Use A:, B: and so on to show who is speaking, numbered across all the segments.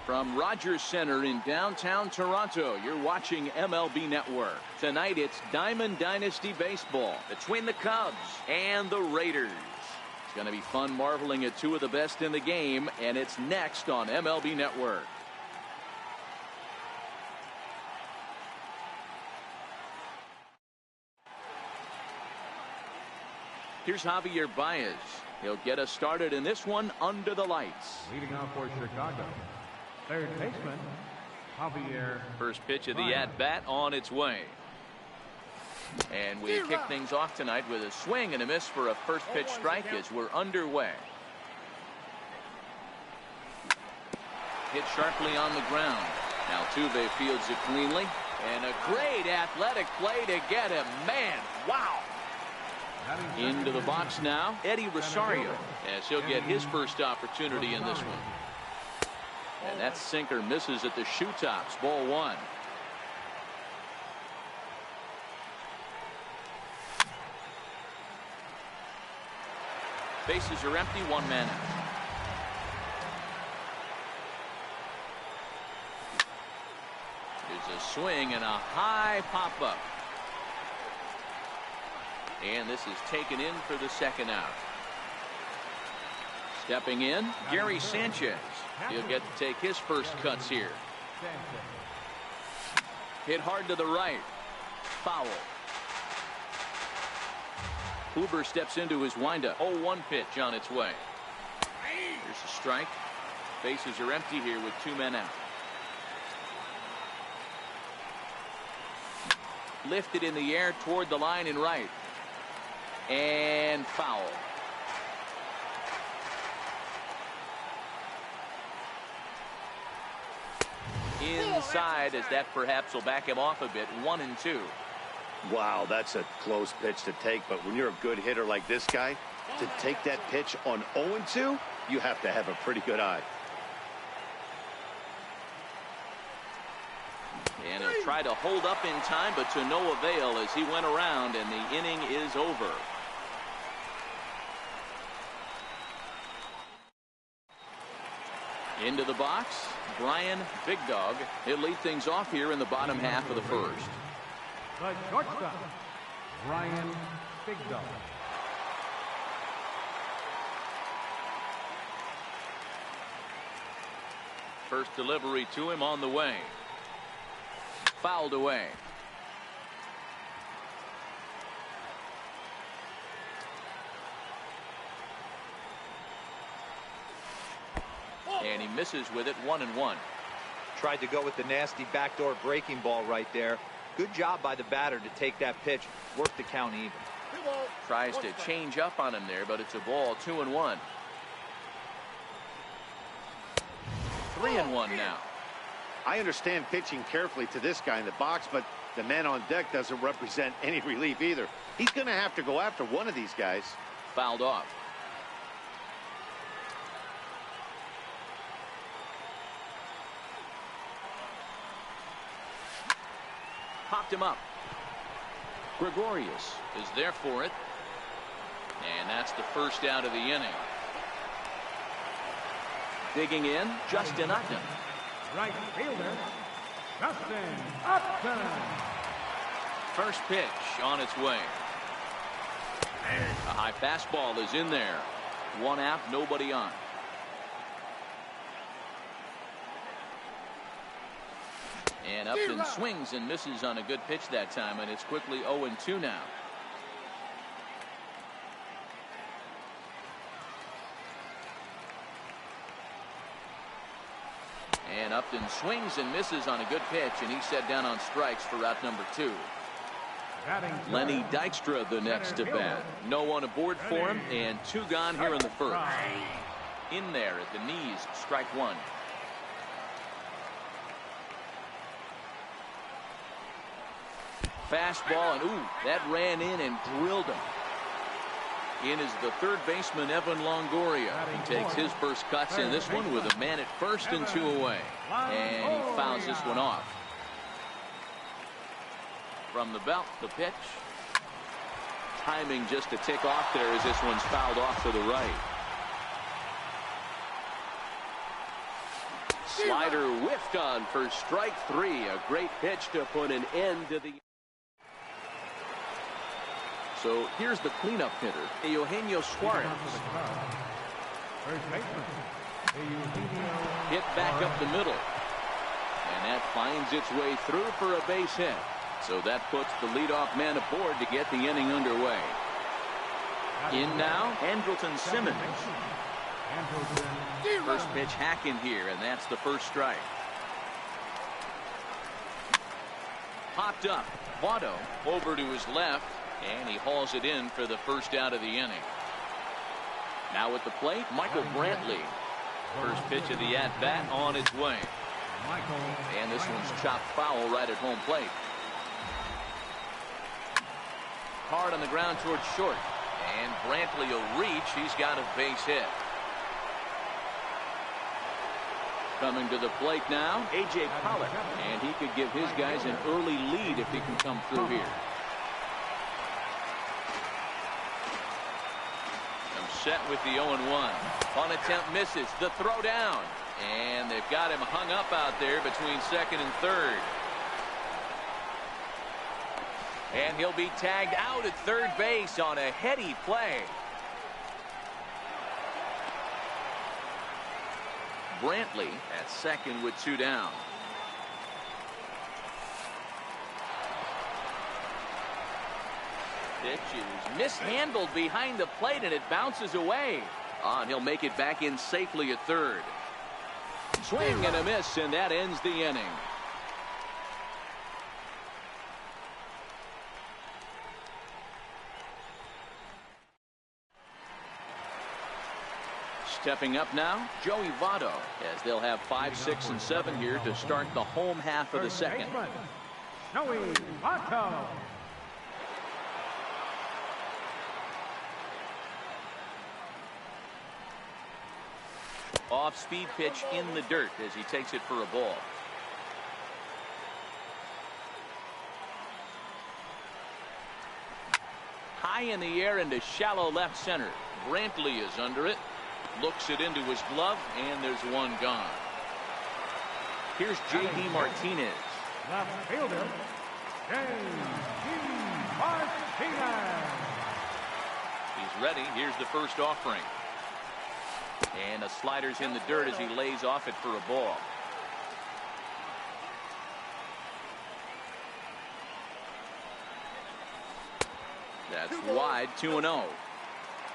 A: From Rogers Center in downtown Toronto, you're watching MLB Network. Tonight it's Diamond Dynasty Baseball between the Cubs and the Raiders. It's going to be fun marveling at two of the best in the game, and it's next on MLB Network. Here's Javier Baez. He'll get us started in this one under the lights.
B: Leading off for Chicago, third baseman, Javier.
A: First pitch of the at-bat on its way. And we kick things off tonight with a swing and a miss for a first pitch strike as we're underway. Hit sharply on the ground. Altuve fields it cleanly. And a great athletic play to get him. Man, wow. Into the box now, Eddie Rosario, as he'll get his first opportunity in this one. And that sinker misses at the shoe tops. Ball one. Bases are empty, one man out. There's a swing and a high pop-up. And this is taken in for the second out. Stepping in, Gary Sanchez. He'll get to take his first cuts here. Hit hard to the right. Foul. Huber steps into his windup. 0-1 pitch on its way. Here's a strike. Bases are empty here with two men out. Lifted in the air toward the line and right. And foul. Inside, as that perhaps will back him off a bit. 1-2.
B: Wow, that's a close pitch to take, but when you're a good hitter like this guy, to take that pitch on 0-2, you have to have a pretty good eye.
A: And he'll try to hold up in time, but to no avail as he went around, and the inning is over. Into the box, Brian Big Dog. He'll lead things off here in the bottom half of the first.
C: The shortstop, Brian Big Dog.
A: First delivery to him on the way. Fouled away. And he misses with it. 1-1.
D: Tried to go with the nasty backdoor breaking ball right there. Good job by the batter to take that pitch. Work the count even.
A: Tries to change up on him there, but it's a ball. 2-1. 3-1 now.
B: I understand pitching carefully to this guy in the box, but the man on deck doesn't represent any relief either. He's going to have to go after one of these guys.
A: Fouled off. Popped him up. Gregorius is there for it. And that's the first out of the inning. Digging in, Justin Upton.
C: Right fielder, Justin Upton.
A: First pitch on its way. A high fastball is in there. One out, nobody on. And Upton swings and misses on a good pitch that time, and it's quickly 0-2 now. And Upton swings and misses on a good pitch, and he's set down on strikes for out number 2. Lenny Dykstra the next to bat. No one aboard for him, and 2 gone here in the first. In there at the knees, strike 1. Fastball, and ooh, that ran in and drilled him. In is the third baseman, Evan Longoria. He takes his first cuts in this one with a man at first and 2 away. And he fouls this one off. From the belt, the pitch. Timing just to tick off there as this one's fouled off to the right. Slider whiffed on for strike 3. A great pitch to put an end to the... So here's the cleanup hitter, Eugenio Suarez. Hit back up the middle. And that finds its way through for a base hit. So that puts the leadoff man aboard to get the inning underway. In now, Andrelton Simmons. First pitch hack in here, and that's the first strike. Popped up. Votto over to his left, and he hauls it in for the first out of the inning. Now at the plate, Michael Brantley. First pitch of the at-bat on its way. And this one's chopped foul right at home plate. Hard on the ground towards short. And Brantley will reach. He's got a base hit. Coming to the plate now, A.J. Pollock. And he could give his guys an early lead if he can come through here. Set with the 0-1. On attempt misses. The throw down. And they've got him hung up out there between second and third. And he'll be tagged out at third base on a heady play. Brantley at second with 2 down. Pitch is mishandled behind the plate, and it bounces away. And he'll make it back in safely at third. Swing and a miss, and that ends the inning. Stepping up now, Joey Votto, as they'll have 5, 6, and 7 here to start the home half of the second.
C: Joey Votto.
A: Off-speed pitch in the dirt as he takes it for a ball. High in the air into shallow left center. Brantley is under it. Looks it into his glove, and there's one gone. Here's J.D. Martinez.
C: Left fielder, J.D. Martinez.
A: He's ready. Here's the first offering. And a slider's in the dirt as he lays off it for a ball. That's wide, 2-0.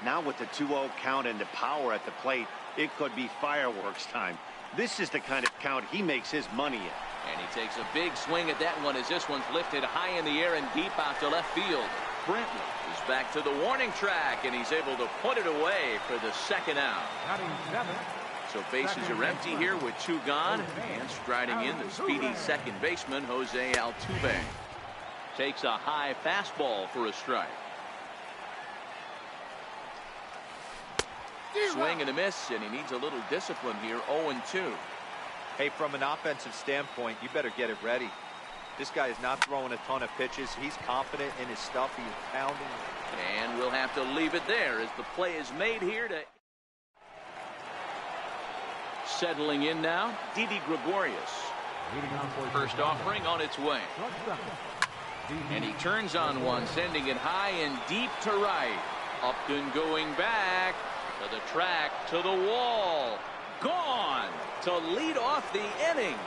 B: Now with the 2-0 count and the power at the plate, it could be fireworks time. This is the kind of count he makes his money in.
A: And he takes a big swing at that one as this one's lifted high in the air and deep out to left field. Brantley is back to the warning track, and he's able to put it away for the second out. So bases are empty here with 2 gone, and striding in the speedy second baseman, Jose Altuve. Takes a high fastball for a strike. Swing and a miss, and he needs a little discipline here. 0-2.
D: Hey, from an offensive standpoint, you better get it ready. This guy is not throwing a ton of pitches. He's confident in his stuff. He's pounding.
A: And we'll have to leave it there as the play is made here to... Settling in now, Didi Gregorius. First offering on its way. And he turns on one, sending it high and deep to right. Upton going back to the track, to the wall. Gone to lead off the inning.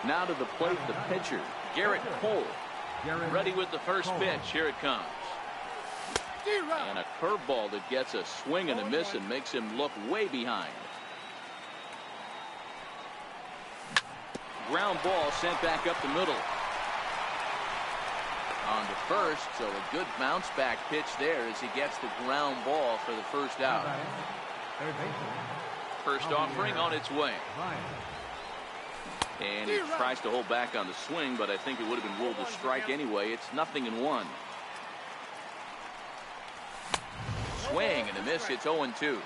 A: Now to the plate, the pitcher, Garrett Cole. Ready with the first pitch. Here it comes. And a curveball that gets a swing and a miss and makes him look way behind. Ground ball sent back up the middle. On to first, so a good bounce back pitch there as he gets the ground ball for the first out. First offering on its way. And he tries to hold back on the swing, but I think it would have been ruled a strike anyway. It's 0-1. Swing and a miss. It's 0-2.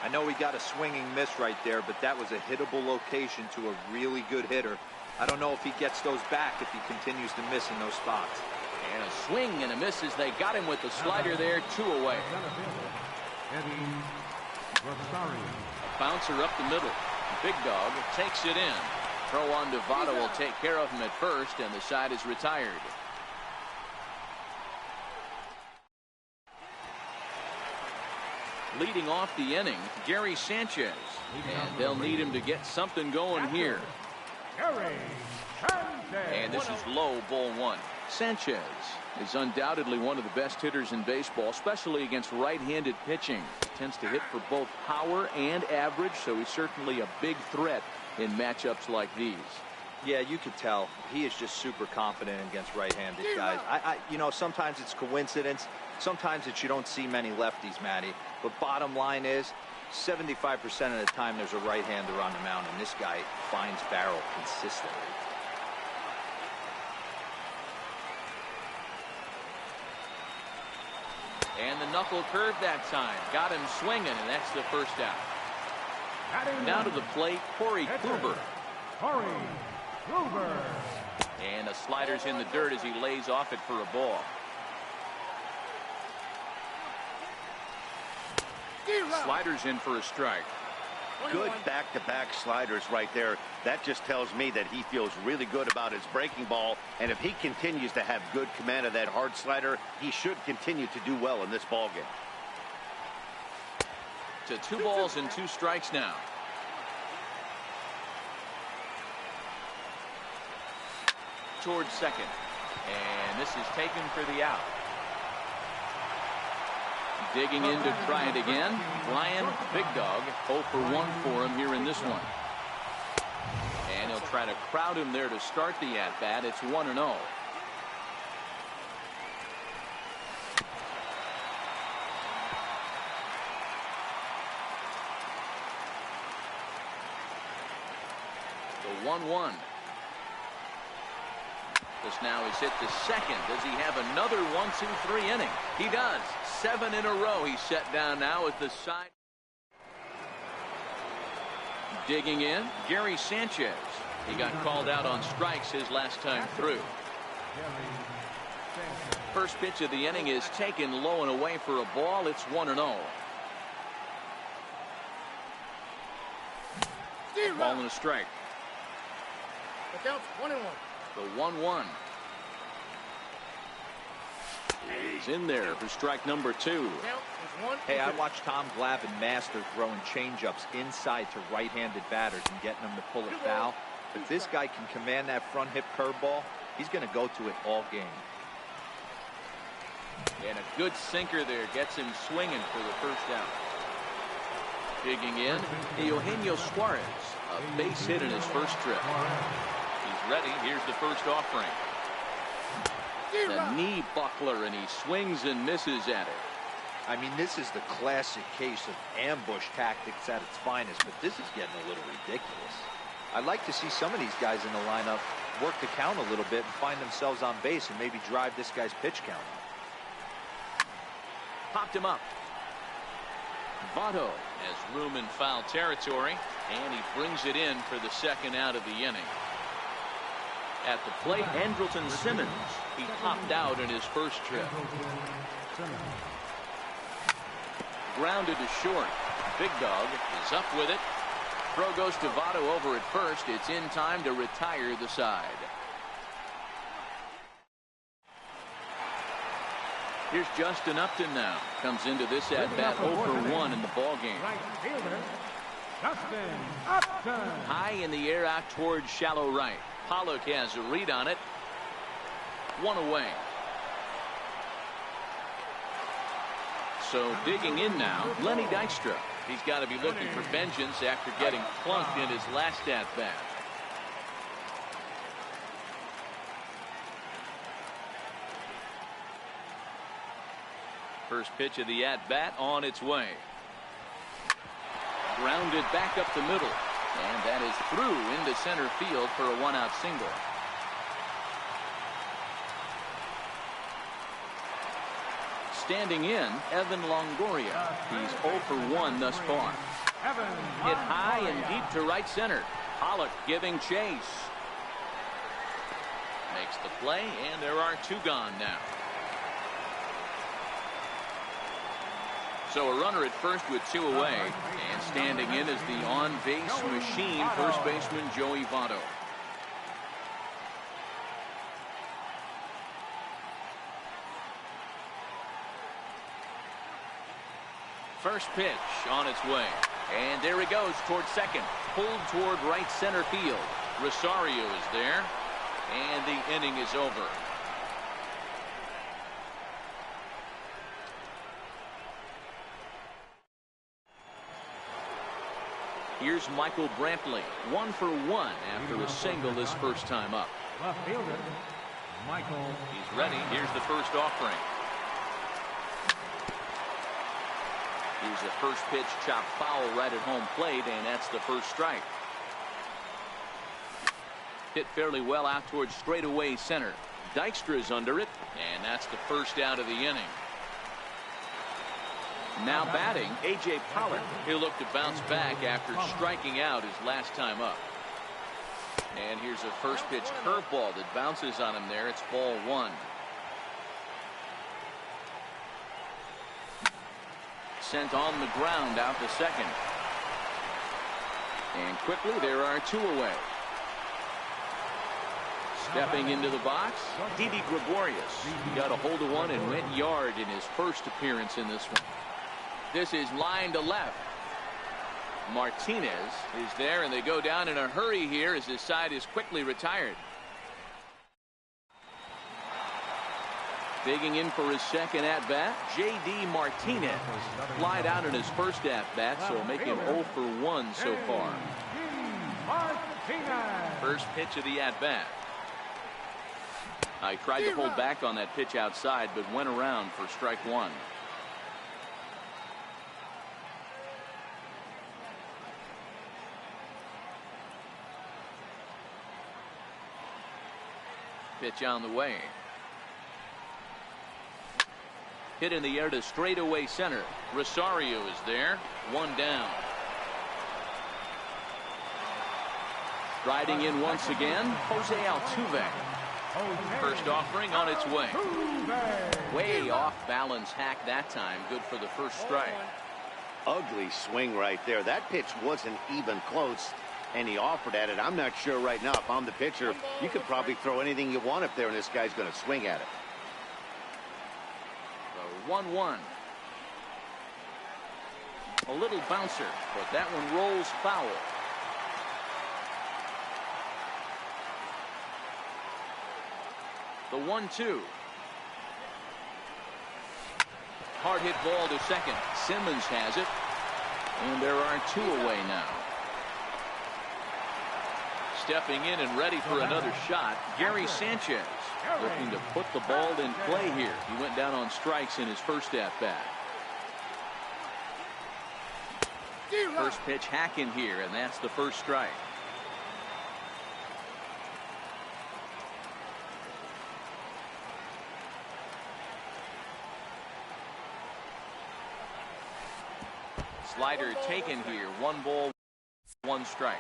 D: I know he got a swinging miss right there, but that was a hittable location to a really good hitter. I don't know if he gets those back if he continues to miss in those spots.
A: And a swing and a miss as they got him with the slider there. 2 away. A bouncer up the middle. Big Dog takes it in. Throw on to Votto will take care of him at first, and the side is retired. Leading off the inning, Gary Sanchez. And they'll need him to get something going here. And this is low, ball 1. Sanchez is undoubtedly one of the best hitters in baseball, especially against right-handed pitching. He tends to hit for both power and average, so he's certainly a big threat in matchups like these.
D: Yeah, you could tell. He is just super confident against right-handed guys. You know, sometimes it's coincidence. Sometimes it's you don't see many lefties, Matty. But bottom line is, 75% of the time there's a right-hander on the mound, and this guy finds barrel consistently.
A: And the knuckle curve that time. Got him swinging, and that's the first out. Now to the plate, Corey Kluber.
C: Corey Kluber.
A: And the slider's in the dirt as he lays off it for a ball. Slider's in for a strike.
B: Good back-to-back sliders right there. That just tells me that he feels really good about his breaking ball, and if he continues to have good command of that hard slider, he should continue to do well in this ball game.
A: To 2 balls and 2 strikes now. Towards second, and this is taken for the out. Digging in to try it again, Brian Big Dog. 0 for 1 for him here in this one. And he'll try to crowd him there to start the at-bat. It's 1-0. The 1-1. This now is hit to second. Does he have another 1-2-3 inning? He does. 7 in a row. He's set down now at the side. Digging in, Gary Sanchez. He got called out on strikes his last time through. First pitch of the inning is taken low and away for a ball. It's 1-0. Ball and a strike.
E: The count's 1-1.
A: The 1-1 is in there for strike number 2.
D: Hey, I watched Tom Glavine master throwing changeups inside to right-handed batters and getting them to pull it foul. If this guy can command that front hip curveball, he's going to go to it all game.
A: And a good sinker there gets him swinging for the first out. Digging in, Eugenio Suarez, a base hit in his first trip. He's ready. Here's the first offering. The knee buckler, and he swings and misses at it.
D: I mean, this is the classic case of ambush tactics at its finest, but this is getting a little ridiculous. I'd like to see some of these guys in the lineup work the count a little bit and find themselves on base and maybe drive this guy's pitch count up.
A: Popped him up. Votto has room in foul territory, and he brings it in for the second out of the inning. At the plate, Andrelton Simmons. He popped out in his first trip. Grounded to short. Big Dog is up with it. Throw goes to Votto over at first. It's in time to retire the side. Here's Justin Upton now. Comes into this at-bat 0 for 1 in the ballgame.
C: Right fielder, Justin Upton.
A: High in the air out towards shallow right. Pollock has a read on it. 1 away. So digging in now, Lenny Dykstra. He's got to be looking for vengeance after getting plunked in his last at-bat. First pitch of the at-bat on its way. Grounded back up the middle. And that is through into center field for a 1-out single. Standing in, Evan Longoria. He's 0 for 1 thus far. Hit high and deep to right center. Pollock giving chase. Makes the play, and there are 2 gone now. So a runner at first with 2 away, and standing in is the on-base machine, first baseman Joey Votto. First pitch on its way, and there he goes towards second, pulled toward right center field. Rosario is there, and the inning is over. Here's Michael Brantley, 1 for 1 after a single his first time up.
C: Left fielder, Michael.
A: He's ready. Here's the first offering. Here's the first pitch chopped foul right at home plate, and that's the first strike. Hit fairly well out towards straightaway center. Dykstra's under it, and that's the first out of the inning. Now batting, A.J. Pollock. He'll look to bounce back after striking out his last time up. And here's a first pitch curveball that bounces on him there. It's ball 1. Sent on the ground out to second. And quickly there are 2 away. Stepping into the box, Didi Gregorius. He got a hold of one and went yard in his first appearance in this one. This is line to left. Martinez is there, and they go down in a hurry here as his side is quickly retired. Digging in for his second at-bat, J.D. Martinez. Flied out in his first at-bat, so make him 0 for 1 so far. First pitch of the at-bat. I tried to hold back on that pitch outside, but went around for strike 1. Pitch on the way. Hit in the air to straightaway center. Rosario is there. 1 down. Riding in once again, Jose Altuve. First offering on its way. Way off balance hack that time. Good for the first strike.
B: Ugly swing right there. That pitch wasn't even close, and he offered at it. I'm not sure right now if I'm the pitcher. You could probably throw anything you want up there, and this guy's going to swing at it.
A: 1-1. A little bouncer, but that one rolls foul. The 1-2. Hard hit ball to second. Simmons has it. And there are 2 away now. Stepping in and ready for another shot, Gary Sanchez. Looking to put the ball in play here. He went down on strikes in his first at-bat. First pitch hack in here, and that's the first strike. Slider taken here. 1 ball, 1 strike.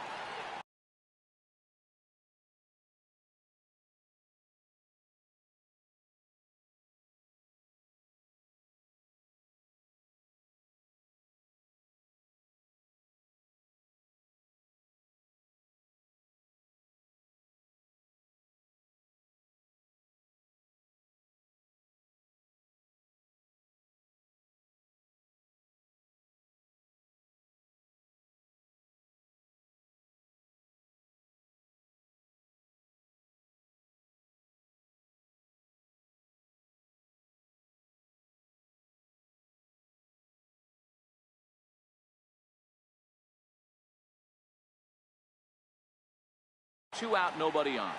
A: Two out, nobody on.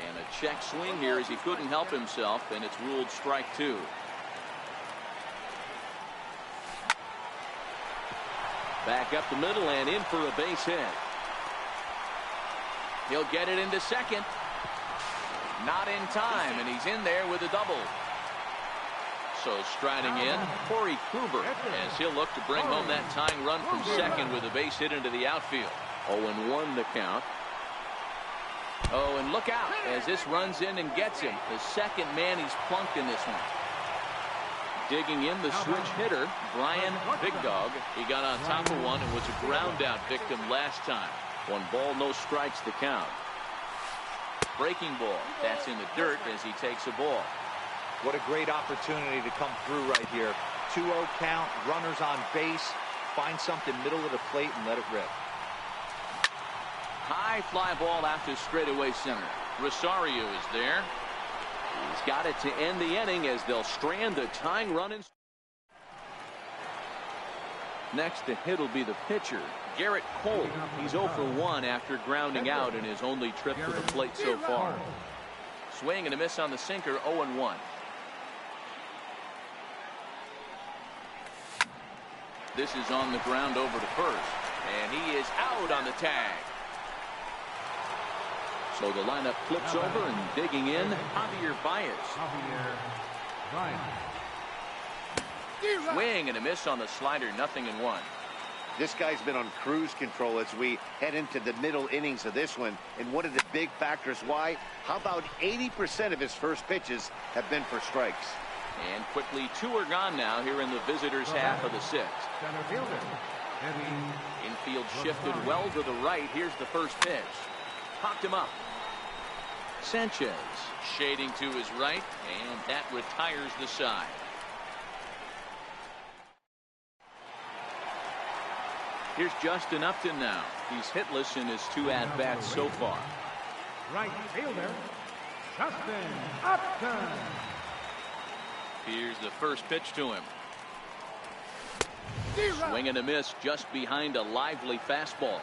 A: And a check swing here as he couldn't help himself, and it's ruled strike 2. Back up the middle and in for a base hit. He'll get it into second. Not in time, and he's in there with a double. So striding in, Corey Kluber, as he'll look to bring home that tying run from second with a base hit into the outfield. 0-1 the count. Oh, and look out as this runs in and gets him. The second man he's plunked in this one. Digging in, the switch hitter, Brian Big Dog. He got on top of one and was a ground out victim last time. 1 ball, no strikes to count. Breaking ball. That's in the dirt as he takes a ball.
D: What a great opportunity to come through right here. 2-0 count, runners on base. Find something middle of the plate and let it rip.
A: High fly ball out to straightaway center. Rosario is there. He's got it to end the inning as they'll strand the tying run. Next to hit will be the pitcher, Garrett Cole. He's 0 for 1 after grounding out in his only trip to the plate so far. Swing and a miss on the sinker, 0-1. This is on the ground over to first, and he is out on the tag. So the lineup flips over, and digging in, Javier Baez. Swing and a miss on the slider, 0-1.
B: This guy's been on cruise control as we head into the middle innings of this one. And one of the big factors why, how about 80% of his first pitches have been for strikes.
A: And quickly 2 are gone now here in the visitors' half of the 6th. Infield shifted well to the right. Here's the first pitch. Popped him up. Sanchez shading to his right, and that retires the side. Here's Justin Upton now. He's hitless in his 2 at-bats so far.
C: Right fielder, Justin Upton.
A: Here's the first pitch to him. Swing and a miss just behind a lively fastball.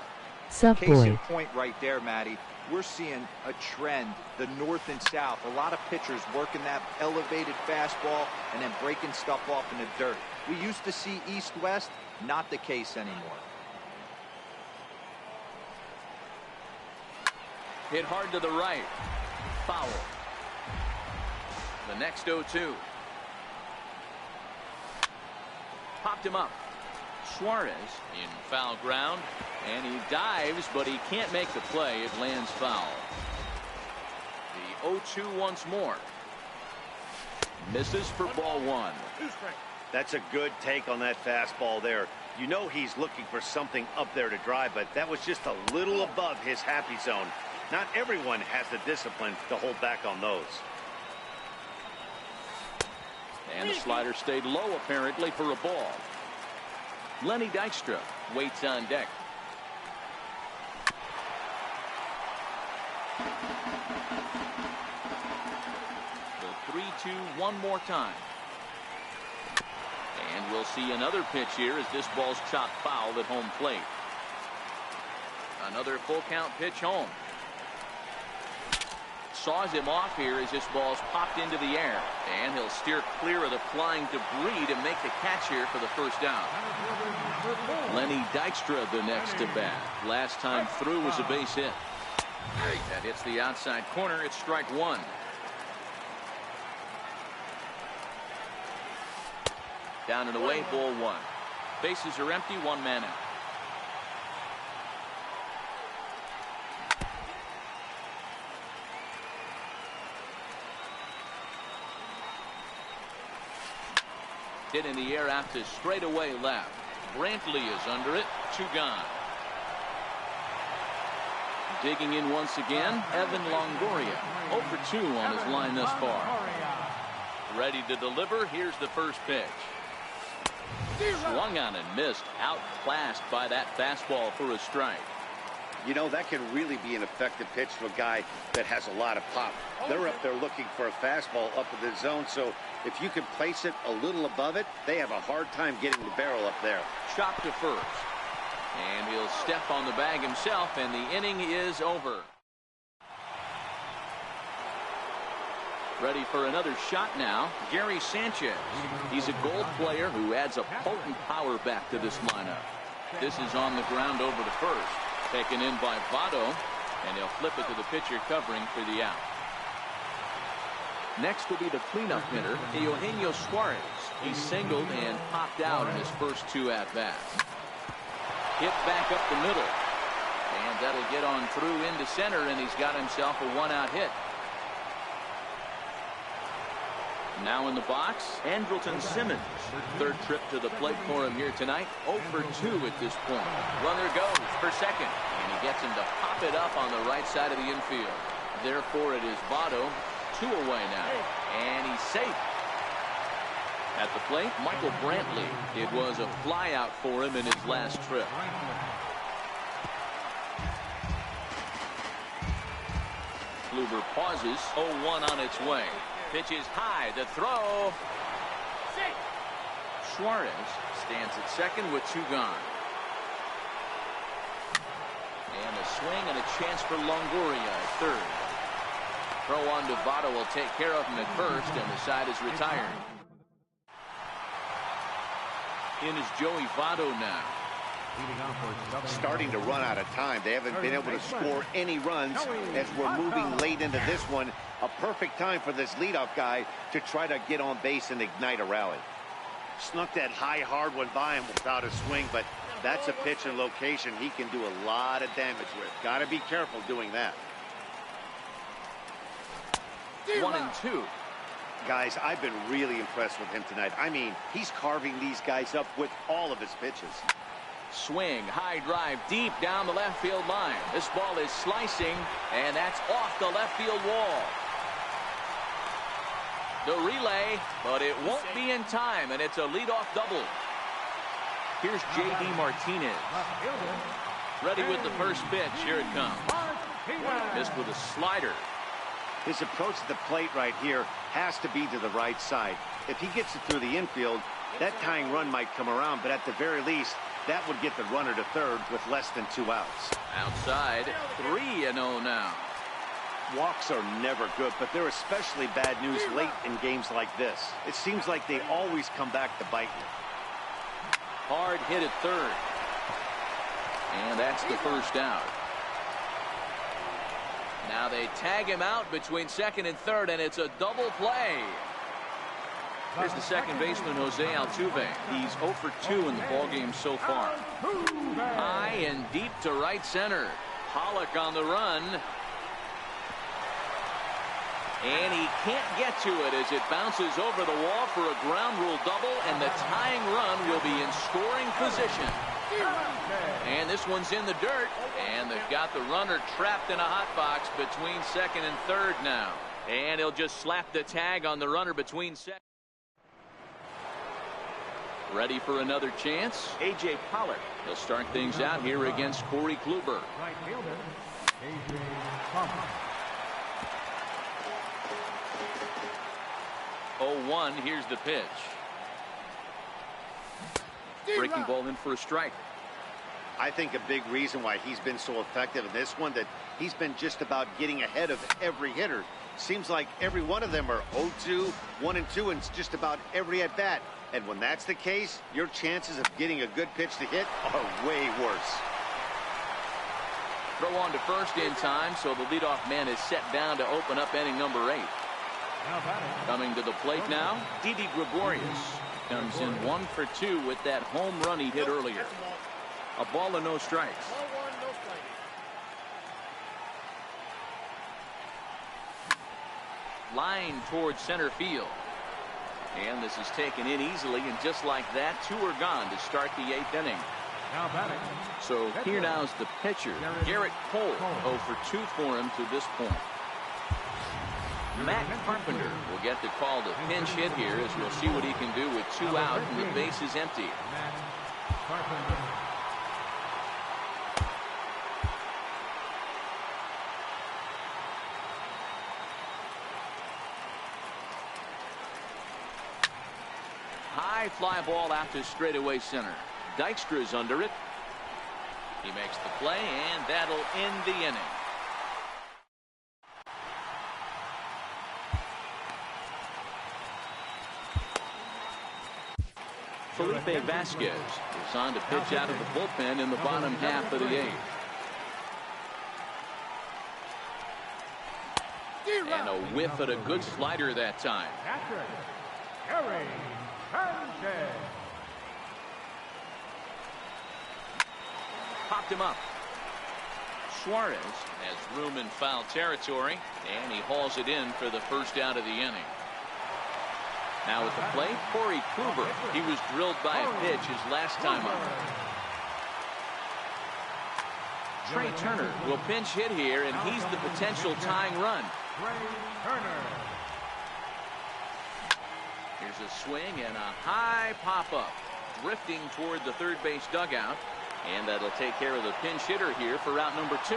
D: Case in point right there, Matty. We're seeing a trend, the north and south. A lot of pitchers working that elevated fastball and then breaking stuff off in the dirt. We used to see east-west, not the case anymore.
A: Hit hard to the right. Foul. The next 0-2. Popped him up. Suarez in foul ground, and he dives, but he can't make the play. It lands foul. The 0-2 once more. Misses for ball 1.
B: That's a good take on that fastball there. You know he's looking for something up there to drive, but that was just a little above his happy zone. Not everyone has the discipline to hold back on those.
A: And the slider stayed low apparently for a ball. Lenny Dykstra waits on deck. The 3-2 one more time. And we'll see another pitch here as this ball's chopped foul at home plate. Another full count pitch home. Saws him off here as this ball's popped into the air, and he'll steer clear of the flying debris to make the catch here for the first down. Lenny Dykstra the next to bat. Last time through was a base hit. That hits the outside corner. It's strike 1. Down and away, ball 1. Bases are empty, 1 man out. Hit in the air out to straightaway left. Brantley is under it. 2 gone. Digging in once again, Evan Longoria. 0 for 2 on his line thus far. Ready to deliver. Here's the first pitch. Swung on and missed. Outclassed by that fastball for a strike.
B: You know, that can really be an effective pitch to a guy that has a lot of pop. They're up there looking for a fastball up in the zone, so if you can place it a little above it, they have a hard time getting the barrel up there.
A: Chopped to first. And he'll step on the bag himself, and the inning is over. Ready for another shot now, Gary Sanchez. He's a Gold player who adds a potent power back to this lineup. This is on the ground over to first. Taken in by Votto, and he'll flip it to the pitcher covering for the out. Next will be the cleanup hitter, Eugenio Suarez. He singled and popped out in his first 2 at-bats. Hit back up the middle, and that'll get on through into center, and he's got himself a 1-out hit. Now in the box, Andrelton Simmons. 3rd trip to the plate for him here tonight. 0 for 2 at this point. Runner goes for second, and he gets him to pop it up on the right side of the infield. Therefore, it is Votto, 2 away now, and he's safe. At the plate, Michael Brantley. It was a fly out for him in his last trip. Kluber pauses, 0-1 on its way. Pitch is high. The throw. Suarez stands at second with 2 gone. And a swing and a chance for Longoria at third. Throw on to Votto will take care of him at first, and the side is retired. In is Joey Votto now.
B: Starting to run out of time. They haven't been able to score any runs as we're moving late into this one. A perfect time for this leadoff guy to try to get on base and ignite a rally. Snuck that high hard one by him without a swing, but that's a pitch and location he can do a lot of damage with. Got to be careful doing that.
A: 1-2.
B: Guys, I've been really impressed with him tonight. I mean, he's carving these guys up with all of his pitches.
A: Swing, high drive, deep down the left field line. This ball is slicing, and that's off the left field wall. The relay, but it won't be in time, and it's a leadoff double. Here's J.D. Martinez. Ready with the first pitch. Here it comes. Missed with a slider.
B: His approach to the plate right here has to be to the right side. If he gets it through the infield, that tying run might come around, but at the very least, that would get the runner to third with less than 2 outs.
A: Outside, 3-0 now.
B: Walks are never good, but they're especially bad news late in games like this. It seems like they always come back to bite you.
A: Hard hit at third. And that's the first out. Now they tag him out between second and third, and it's a double play. Here's the second baseman, Jose Altuve. He's 0 for 2 in the ballgame so far. High and deep to right center. Pollock on the run. And he can't get to it as it bounces over the wall for a ground rule double, and the tying run will be in scoring position. And this one's in the dirt, and they've got the runner trapped in a hot box between second and third now. And he'll just slap the tag on the runner between second. Ready for another chance? A.J. Pollock. He'll start things out here against Corey Kluber.
C: Right fielder, A.J. Pollock.
A: 0-1. Here's the pitch. Breaking ball in for a strike.
B: I think a big reason why he's been so effective in this one, that he's been just about getting ahead of every hitter. Seems like every one of them are 0-2, 1-2, and just about every at bat. And when that's the case, your chances of getting a good pitch to hit are way worse.
A: Throw on to first in time, so the leadoff man is set down to open up inning number 8. Coming to the plate now, Didi Gregorius comes in 1 for 2 with that home run he hit earlier. A ball and no strikes.
E: Ball 1, no strikes.
A: Line towards center field. And this is taken in easily, and just like that, 2 are gone to start the 8th inning.
C: Now batting.
A: So here now is the pitcher, Garrett Cole, 0 for 2 for him to this point. Matt Carpenter will get the call to pinch hit here, as we'll see what he can do with 2 out and the base is empty.
C: Matt Carpenter.
A: High fly ball out to straightaway center. Dykstra's under it. He makes the play, and that'll end the inning. Felipe Vasquez is on to pitch out of the bullpen in the bottom half of the 8th. And a whiff at a good slider that time.
C: Patrick Harry Sanchez.
A: Popped him up. Suarez has room in foul territory, and he hauls it in for the first out of the inning. Now at the plate, Corey Kluber. He was drilled by a pitch his last time up. Trey Turner will pinch hit here, and he's the potential tying run.
C: Trey Turner.
A: Here's a swing and a high pop-up, drifting toward the third base dugout, and that'll take care of the pinch hitter here for route number 2.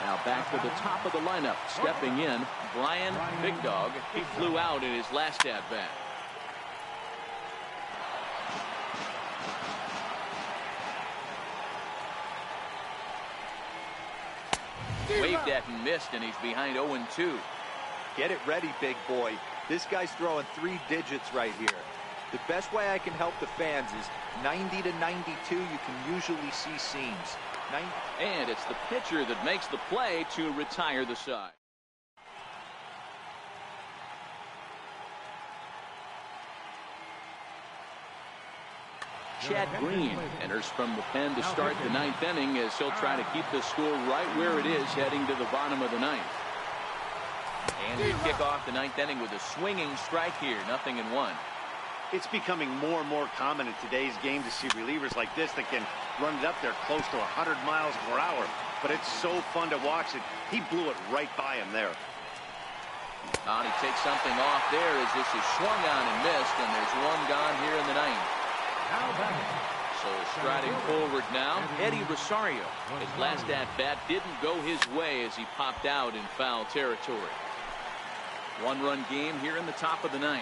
A: Now back to the top of the lineup. Stepping in, Brian Big Dog. He flew out in his last at-bat. Waved at and missed, and he's behind 0-2.
D: Get it ready, big boy. This guy's throwing 3 digits right here. The best way I can help the fans is 90 to 92. You can usually see seams.
A: And it's the pitcher that makes the play to retire the side. Chad Green enters from the pen to start the 9th inning as he'll try to keep the score right where it is heading to the bottom of the 9th. And we kick off the 9th inning with a swinging strike here, 0-1.
B: It's becoming more and more common in today's game to see relievers like this that can run it up there close to 100 miles per hour. But it's so fun to watch it. He blew it right by him there.
A: And he takes something off there as this is swung on and missed, and there's one gone here in the 9th. So striding forward now, Eddie Rosario. His last at-bat didn't go his way as he popped out in foul territory. 1-run game here in the top of the 9th.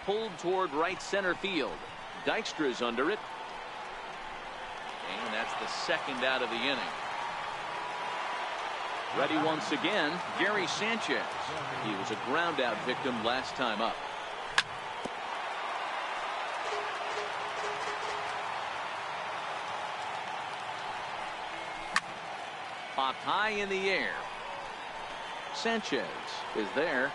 A: Pulled toward right center field. Dykstra's under it. And that's the second out of the inning. Ready once again, Gary Sanchez. He was a ground out victim last time up. Popped high in the air. Sanchez is there.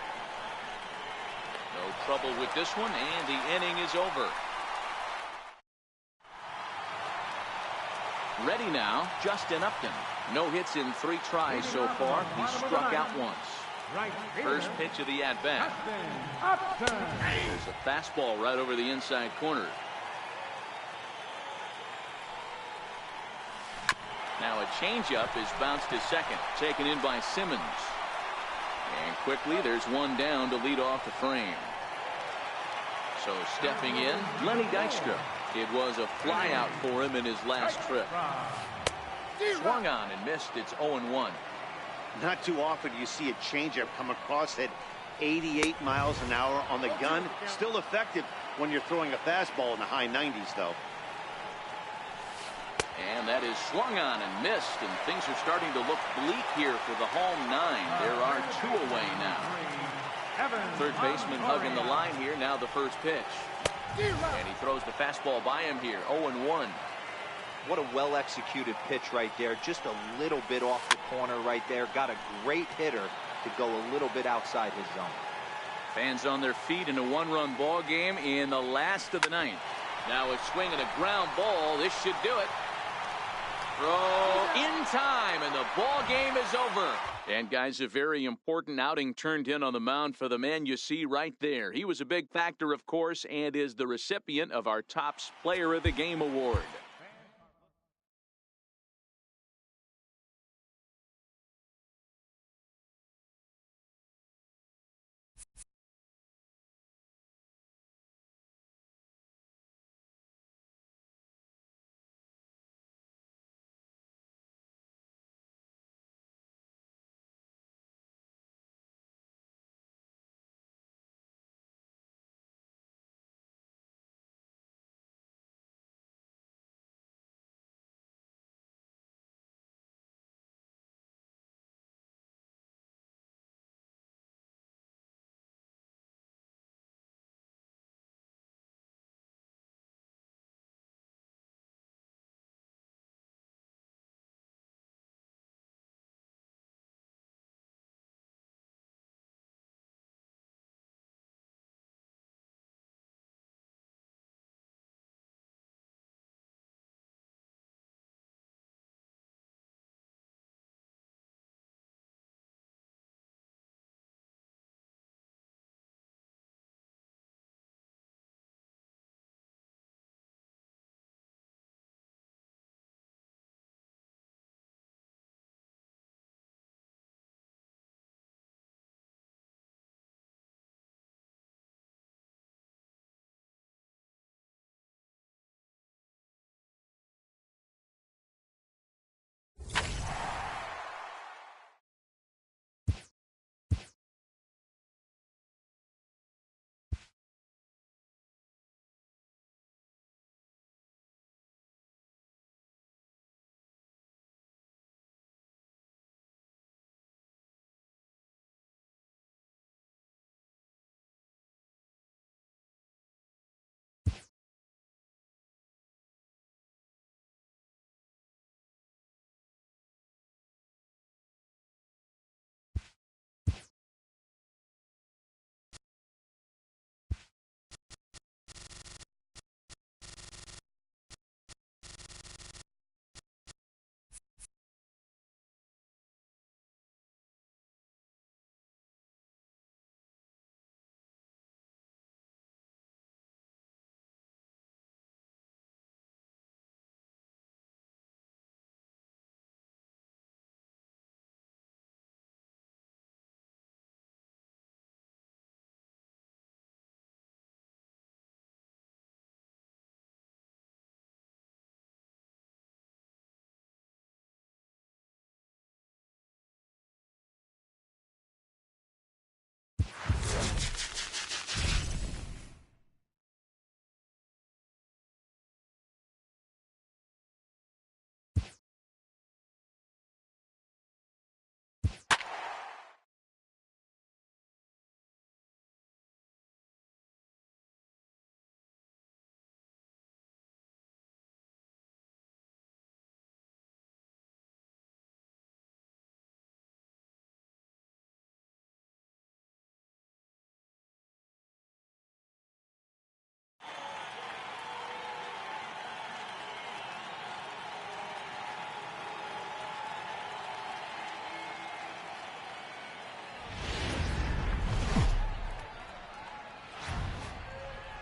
A: No trouble with this one, and the inning is over. Ready now, Justin Upton. No hits in 3 tries so far. He struck out once. First pitch of the at-bat. There's a fastball right over the inside corner. Now a changeup is bounced to second, taken in by Simmons. And quickly there's one down to lead off the frame. So stepping in, Lenny Dykstra. It was a flyout for him in his last trip. Swung on and missed. It's 0-1.
B: Not too often you see a changeup come across at 88 miles an hour on the gun. Still effective when you're throwing a fastball in the high 90s, though.
A: And that is swung on and missed, and things are starting to look bleak here for the home 9. There are 2 away now. Third baseman hugging the line here. Now the first pitch. And he throws the fastball by him here. 0-1.
D: What a well-executed pitch right there. Just a little bit off the corner right there. Got a great hitter to go a little bit outside his zone.
A: Fans on their feet in a 1-run ball game in the last of the 9th. Now a swing and a ground ball. This should do it. Throw in time, and the ball game is over. And guys, a very important outing turned in on the mound for the man you see right there. He was a big factor, of course, and is the recipient of our Topps Player of the Game award.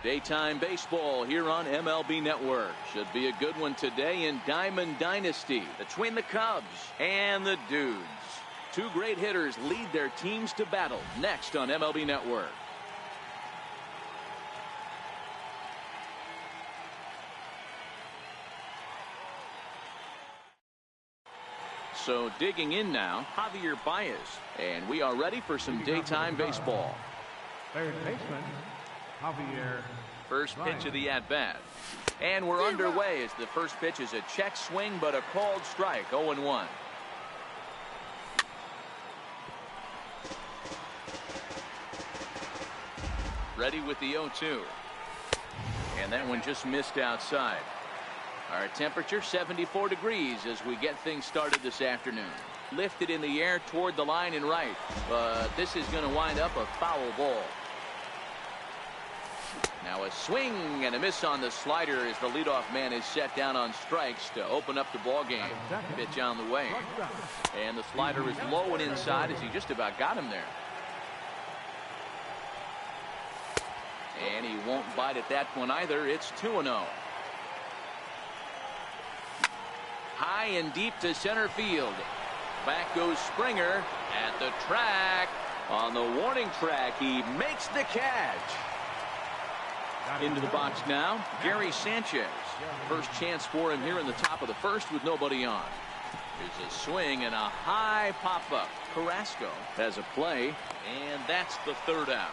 A: Daytime baseball here on MLB Network. Should be a good one today in Diamond Dynasty between the Cubs and the Dudes. Two great hitters lead their teams to battle next on MLB Network. So digging in now, Javier Baez. And we are ready for some daytime baseball.
C: Third baseman, Javier.
A: First pitch of the at-bat. And we're underway as the first pitch is a check swing, but a called strike, 0-1. Ready with the 0-2. And that one just missed outside. Our temperature 74 degrees as we get things started this afternoon. Lifted in the air toward the line and right, but this is going to wind up a foul ball. Now a swing and a miss on the slider as the leadoff man is set down on strikes to open up the ball game. Pitch on the way, and the slider is low and inside as he just about got him there. And he won't bite at that one either. It's 2-0. High and deep to center field. Back goes Springer at the track. On the warning track, he makes the catch. Into the box now, Gary Sanchez. First chance for him here in the top of the first with nobody on. There's a swing and a high pop-up. Carrasco has a play, and that's the third out.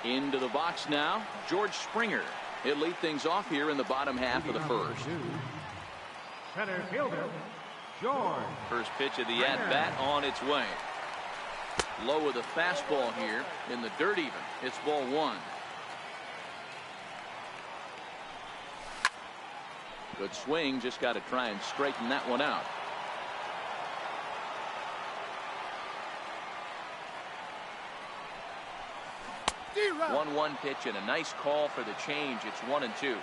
A: Into the box now, George Springer. He'll lead things off here in the bottom half of the first.
C: Center fielder, George.
A: First pitch of the at-bat on its way. Low with a fastball here in the dirt even. It's ball one. Good swing, just got to try and straighten that one out.
E: D-Rock.
A: 1-1 pitch and a nice call for the change. It's 1-2.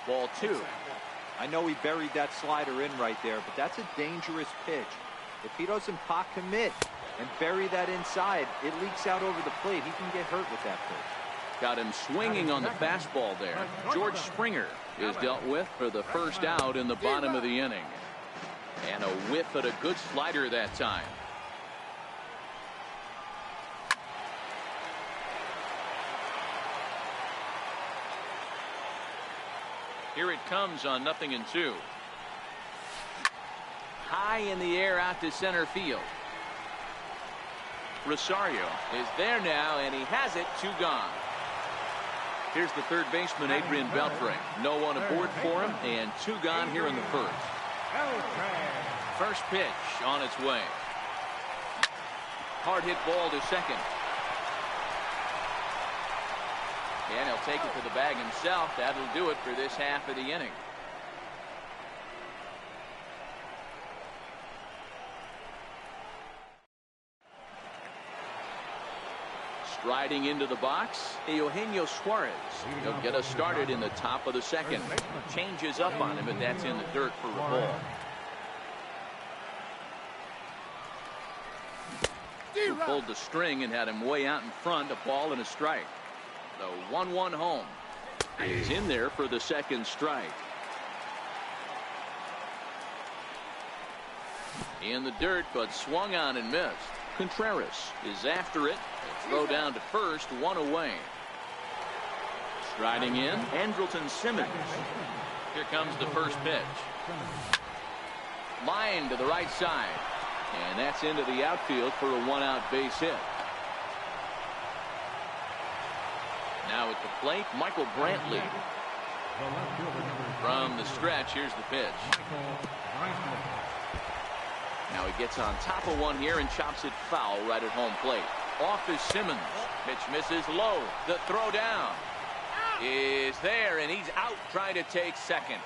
A: Ball two.
D: I know he buried that slider in right there, but that's a dangerous pitch. If he doesn't pot commit and bury that inside, it leaks out over the plate. He can get hurt with that pitch.
A: Got him swinging on the fastball there. George Springer is dealt with for the first out in the bottom of the inning. And a whiff at a good slider that time. Here it comes on 0-2. High in the air out to center field. Rosario is there now, and he has it. 2 gone. Here's the third baseman, Adrian Beltre. No one aboard for him, and 2 gone here in the first. First pitch on its way. Hard hit ball to second. And he'll take it to the bag himself. That'll do it for this half of the inning. Striding into the box, Eugenio Suarez. He'll get us started in the top of the second. Changes up on him, but that's in the dirt for a ball. Who pulled the string and had him way out in front, a ball and a strike. The 1-1 home is in there for the second strike. In the dirt, but swung on and missed. Contreras is after it. A throw down to first, 1 away. Striding in, Andrelton Simmons. Here comes the first pitch. Line to the right side. And that's into the outfield for a 1-out base hit. Now at the plate, Michael Brantley. From the stretch, here's the pitch. Now he gets on top of one here and chops it foul right at home plate. Off is Simmons. Pitch misses low. The throw down is there, and he's out trying to take second.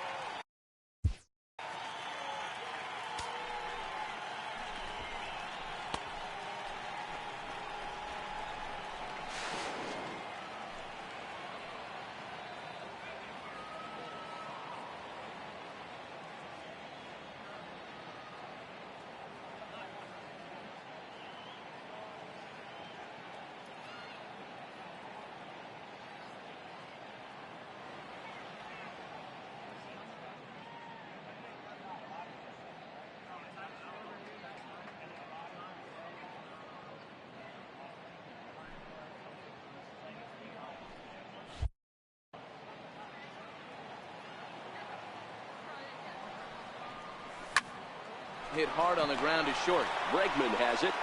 A: hit hard on the ground is short. Bregman has it.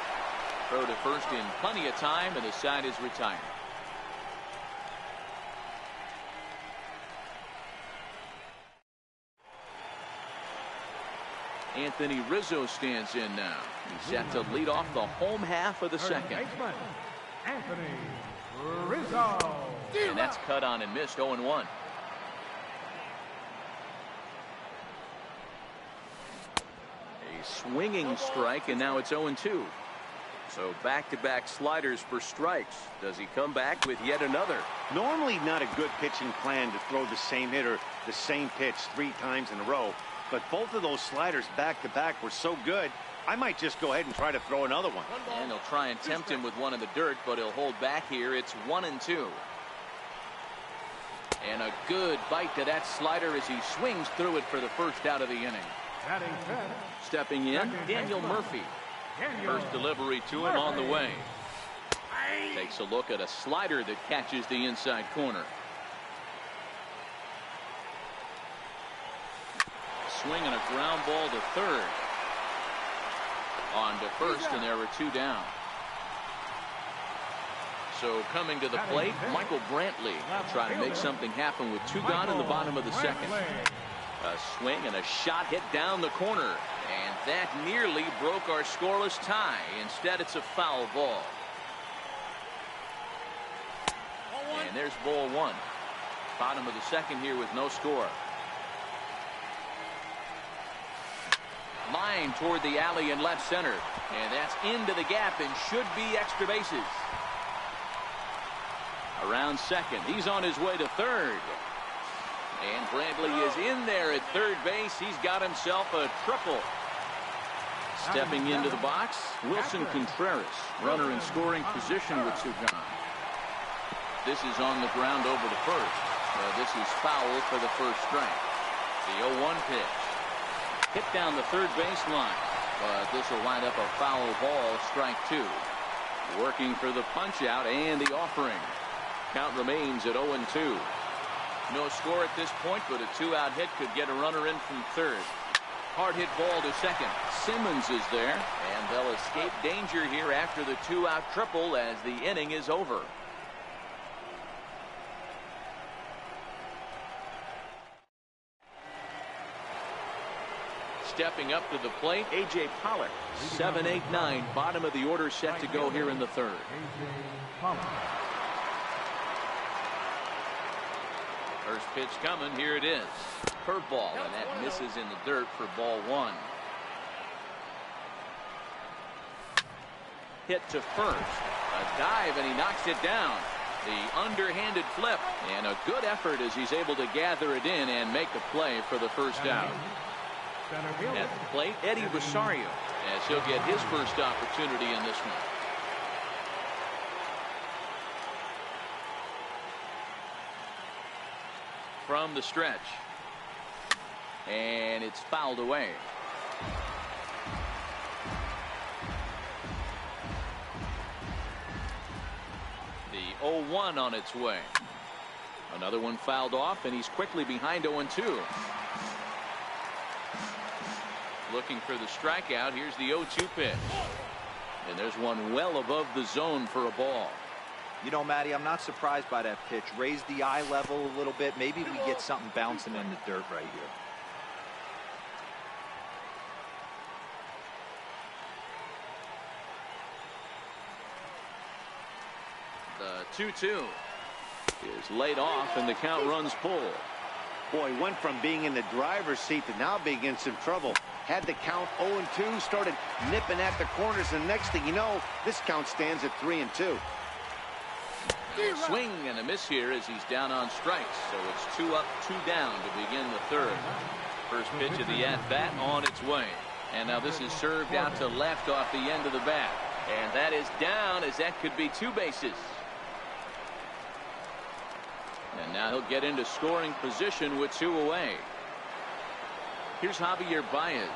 A: Throw to first in plenty of time, and the side is retired. Anthony Rizzo stands in now. He's set to lead off the home half of the second.
C: Baseman, Anthony Rizzo.
A: And that's cut on and missed. 0-1. A swinging strike, and now it's 0-2. So back-to-back sliders for strikes. Does he come back with yet another?
B: Normally not a good pitching plan to throw the same hitter the same pitch 3 times in a row. But both of those sliders back-to-back were so good, I might just go ahead and try to throw another one.
A: And they'll try and tempt him with one in the dirt, but he'll hold back here. It's 1-2. And a good bite to that slider as he swings through it for the first out of the inning. Stepping in, Daniel Murphy. First delivery to him on the way. Takes a look at a slider that catches the inside corner. Swing and a ground ball to third. On to first, and there were 2 down. So coming to the plate, Michael Brantley trying to make something happen with 2 gone in the bottom of the second. A swing and a shot hit down the corner, and that nearly broke our scoreless tie. Instead, it's a foul ball. And there's ball 1. Bottom of the second here with no score. Line toward the alley in left center, and that's into the gap and should be extra bases. Around second, he's on his way to third, and Brantley is in there at third base. He's got himself a triple. Stepping into the box, Wilson Contreras, runner in scoring position with 2 gone. This is on the ground over to first. This is foul for the first strike. The 0-1 pitch. Hit down the third baseline, but this will wind up a foul ball, strike 2. Working for the punch out and the offering. Count remains at 0-2. No score at this point, but a 2-out hit could get a runner in from third. Hard hit ball to second. Simmons is there, and they'll escape danger here after the 2-out triple as the inning is over. Stepping up to the plate, A.J. Pollock. 7, 8, 9. Bottom of the order set to go here in the third. First pitch coming. Here it is. Curveball, and that misses in the dirt for ball 1. Hit to first. A dive, and he knocks it down. The underhanded flip, and a good effort as he's able to gather it in and make the play for the first out. At the plate, Eddie Rosario, as he'll get his first opportunity in this one. From the stretch. And it's fouled away. The 0-1 on its way. Another one fouled off, and he's quickly behind 0-2. Looking for the strikeout. Here's the 0-2 pitch. And there's one well above the zone for a ball.
D: You know, Matty, I'm not surprised by that pitch. Raise the eye level a little bit. Maybe we get something bouncing in the dirt right here.
A: The 2-2 is laid off, and the count runs full.
B: Boy, went from being in the driver's seat to now being in some trouble. Had the count 0-2, started nipping at the corners, and next thing you know, this count stands at 3-2.
A: Swing and a miss here as he's down on strikes. So it's 2 up, 2 down to begin the third. First pitch of the at-bat on its way. And now this is served out to left off the end of the bat. And that is down, as that could be 2 bases. And now he'll get into scoring position with 2 away. Here's Javier Baez,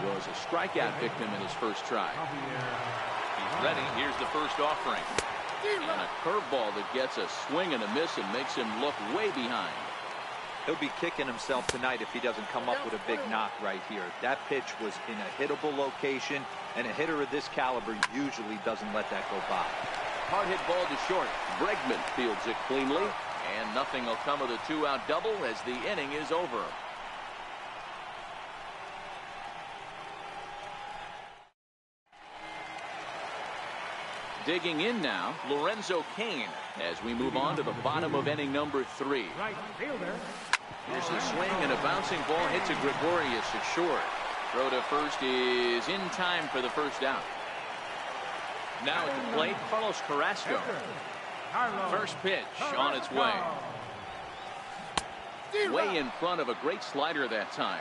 A: who was a strikeout victim in his first try. He's ready. Here's the first offering. And a curveball that gets a swing and a miss and makes him look way behind.
D: He'll be kicking himself tonight if he doesn't come up with a big knock right here. That pitch was in a hittable location, and a hitter of this caliber usually doesn't let that go by.
A: Hard hit ball to short. Bregman fields it cleanly, and nothing will come of the 2-out double as the inning is over. Digging in now, Lorenzo Cain, as we move on to the bottom of inning number 3.
C: Right fielder.
A: Here's a swing, and a bouncing ball hits a Gregorius at short. Throw to first is in time for the first out. Now at the plate, Carlos Carrasco. First pitch on its way. Way in front of a great slider that time.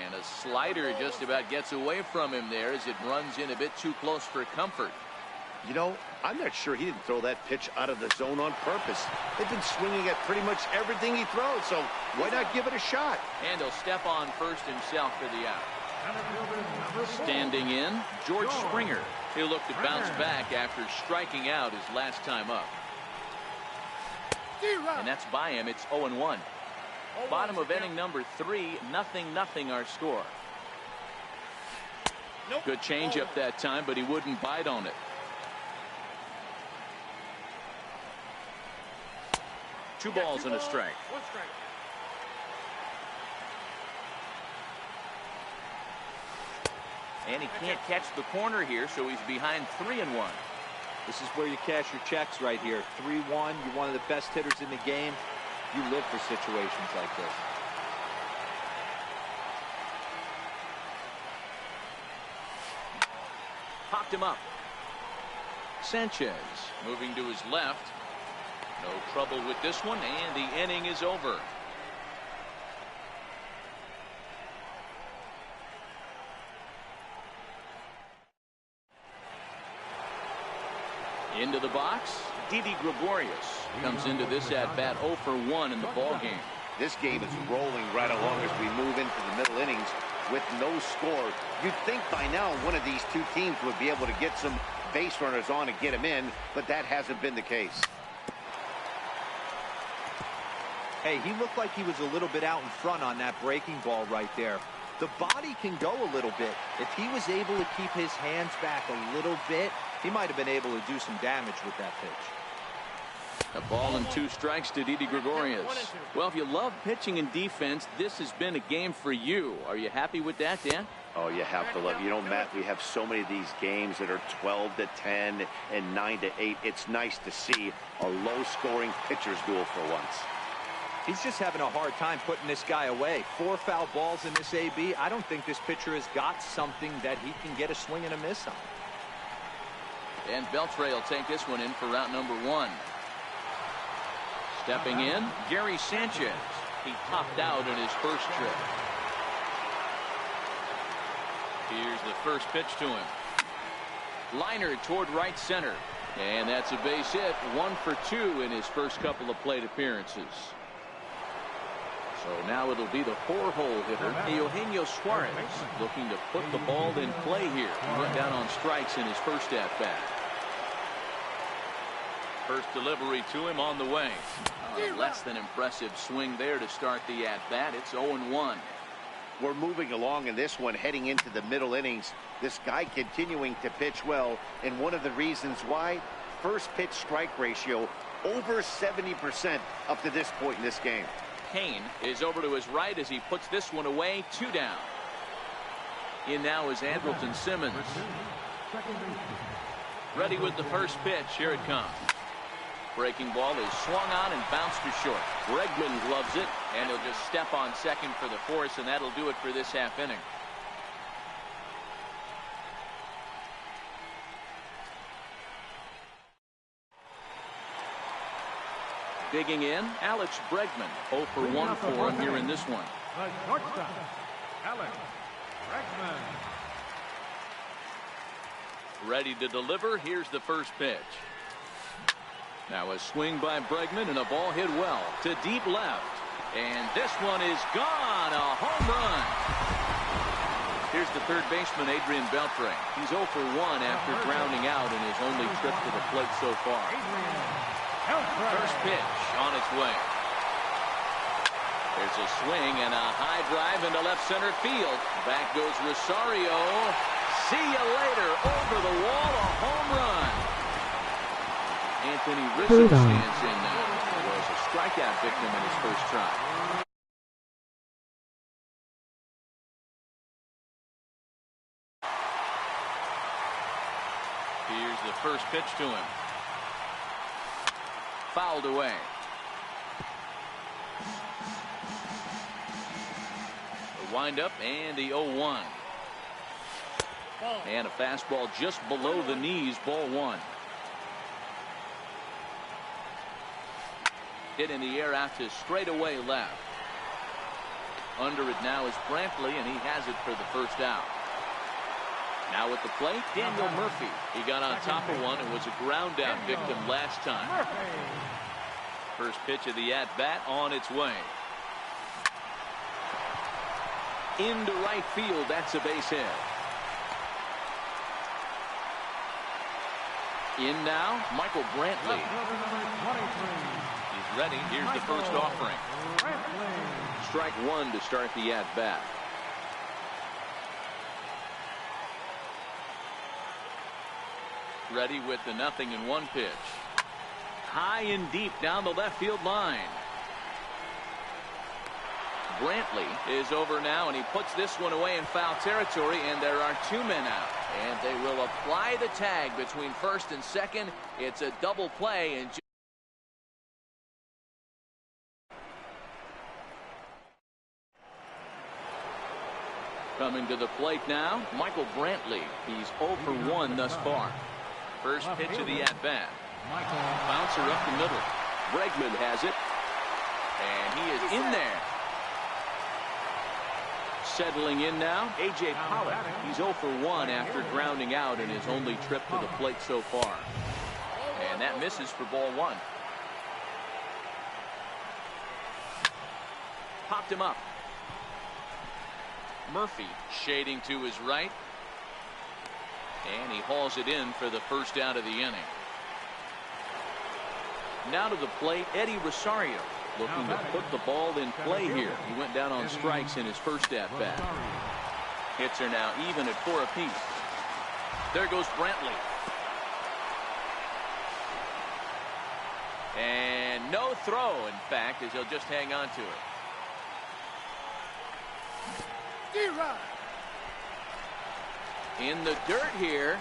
A: And a slider just about gets away from him there as it runs in a bit too close for comfort.
B: You know, I'm not sure he didn't throw that pitch out of the zone on purpose. They've been swinging at pretty much everything he throws, so why not give it a shot?
A: And he'll step on first himself for the out. Standing in, George Springer. He'll look to bounce back after striking out his last time up. And that's by him. It's 0-1. Bottom of inning number 3, 0-0 our score. Good changeup that time, but he wouldn't bite on it. 2 balls and a strike. And he can't catch the corner here, so he's behind 3-1.
D: This is where you cash your checks right here. 3-1. You're one of the best hitters in the game. You live for situations like this.
A: Popped him up. Sanchez moving to his left. No trouble with this one, and the inning is over. Into the box, Didi Gregorius comes into this at-bat 0 for 1 in the ball game.
B: This game is rolling right along as we move into the middle innings with no score. You'd think by now one of these two teams would be able to get some base runners on and get them in, but that hasn't been the case.
D: Hey, he looked like he was a little bit out in front on that breaking ball right there. The body can go a little bit. If he was able to keep his hands back a little bit, he might have been able to do some damage with that pitch.
A: A ball and 2 strikes to Didi Gregorius. Well, if you love pitching and defense, this has been a game for you. Are you happy with that, Dan?
B: Oh, you have to love. You know, Matt, we have so many of these games that are 12-10 and 9-8. It's nice to see a low-scoring pitcher's duel for once.
D: He's just having a hard time putting this guy away. 4 foul balls in this AB. I don't think this pitcher has got something that he can get a swing and a miss on.
A: And Beltre will take this one in for route number 1. Stepping in, Gary Sanchez. He topped out in his first trip. Here's the first pitch to him. Liner toward right center. And that's a base hit. 1 for 2 in his first couple of plate appearances. So now it'll be the 4-hole hitter, Eugenio Suarez, looking to put the ball in play here. He went down on strikes in his first at-bat. First delivery to him on the way. Less than impressive swing there to start the at-bat. It's 0-1.
B: We're moving along in this one, heading into the middle innings. This guy continuing to pitch well, and one of the reasons why, first pitch strike ratio over 70% up to this point in this game.
A: Cain is over to his right as he puts this one away. 2 down. In now is Andrelton Simmons. Ready with the first pitch. Here it comes. Breaking ball is swung on and bounced to short. Bregman gloves it, and he'll just step on second for the force, and that'll do it for this half inning. Digging in, Alex Bregman. 0 for 1 for him here in this one.
C: The shortstop, Alex Bregman.
A: Ready to deliver. Here's the first pitch. Now a swing by Bregman and a ball hit well to deep left. And this one is gone. A home run. Here's the third baseman, Adrian Beltre. He's 0 for 1 after grounding out in his only trip to the plate so far. First pitch on its way. There's a swing and a high drive into left center field. Back goes Rosario. See you later. Over the wall, a home run. Anthony Rizzo stands in now. He was a strikeout victim in his first try. Here's the first pitch to him. Fouled away. The windup and the 0-1. And a fastball just below the knees, ball one. Hit in the air out to straightaway left. Under it now is Brantley, and he has it for the first out. Now at the plate, Daniel Murphy. He got on top of one and was a ground out victim last time. First pitch of the at-bat on its way. Into right field, that's a base hit. In now, Michael Brantley. He's ready. Here's the first offering. Strike one to start the at-bat. Ready with the 0-1 pitch. High and deep down the left field line. Brantley is over now, and he puts this one away in foul territory, and there are two men out. And they will apply the tag between first and second. It's a double play. And coming to the plate now, Michael Brantley. He's 0 for 1 thus far. First pitch of the at-bat. Bouncer up the middle. Bregman has it. And he is in there. Settling in now, A.J. Pollock. He's 0 for 1 after grounding out in his only trip to the plate so far. And that misses for ball one. Popped him up. Murphy shading to his right. And he hauls it in for the first out of the inning. Now to the plate, Eddie Rosario, looking to put the ball in play here. He went down on strikes in his first at-bat. Hits are now even at 4 apiece. There goes Brantley. And no throw, in fact, as he'll just hang on to it. In the dirt here.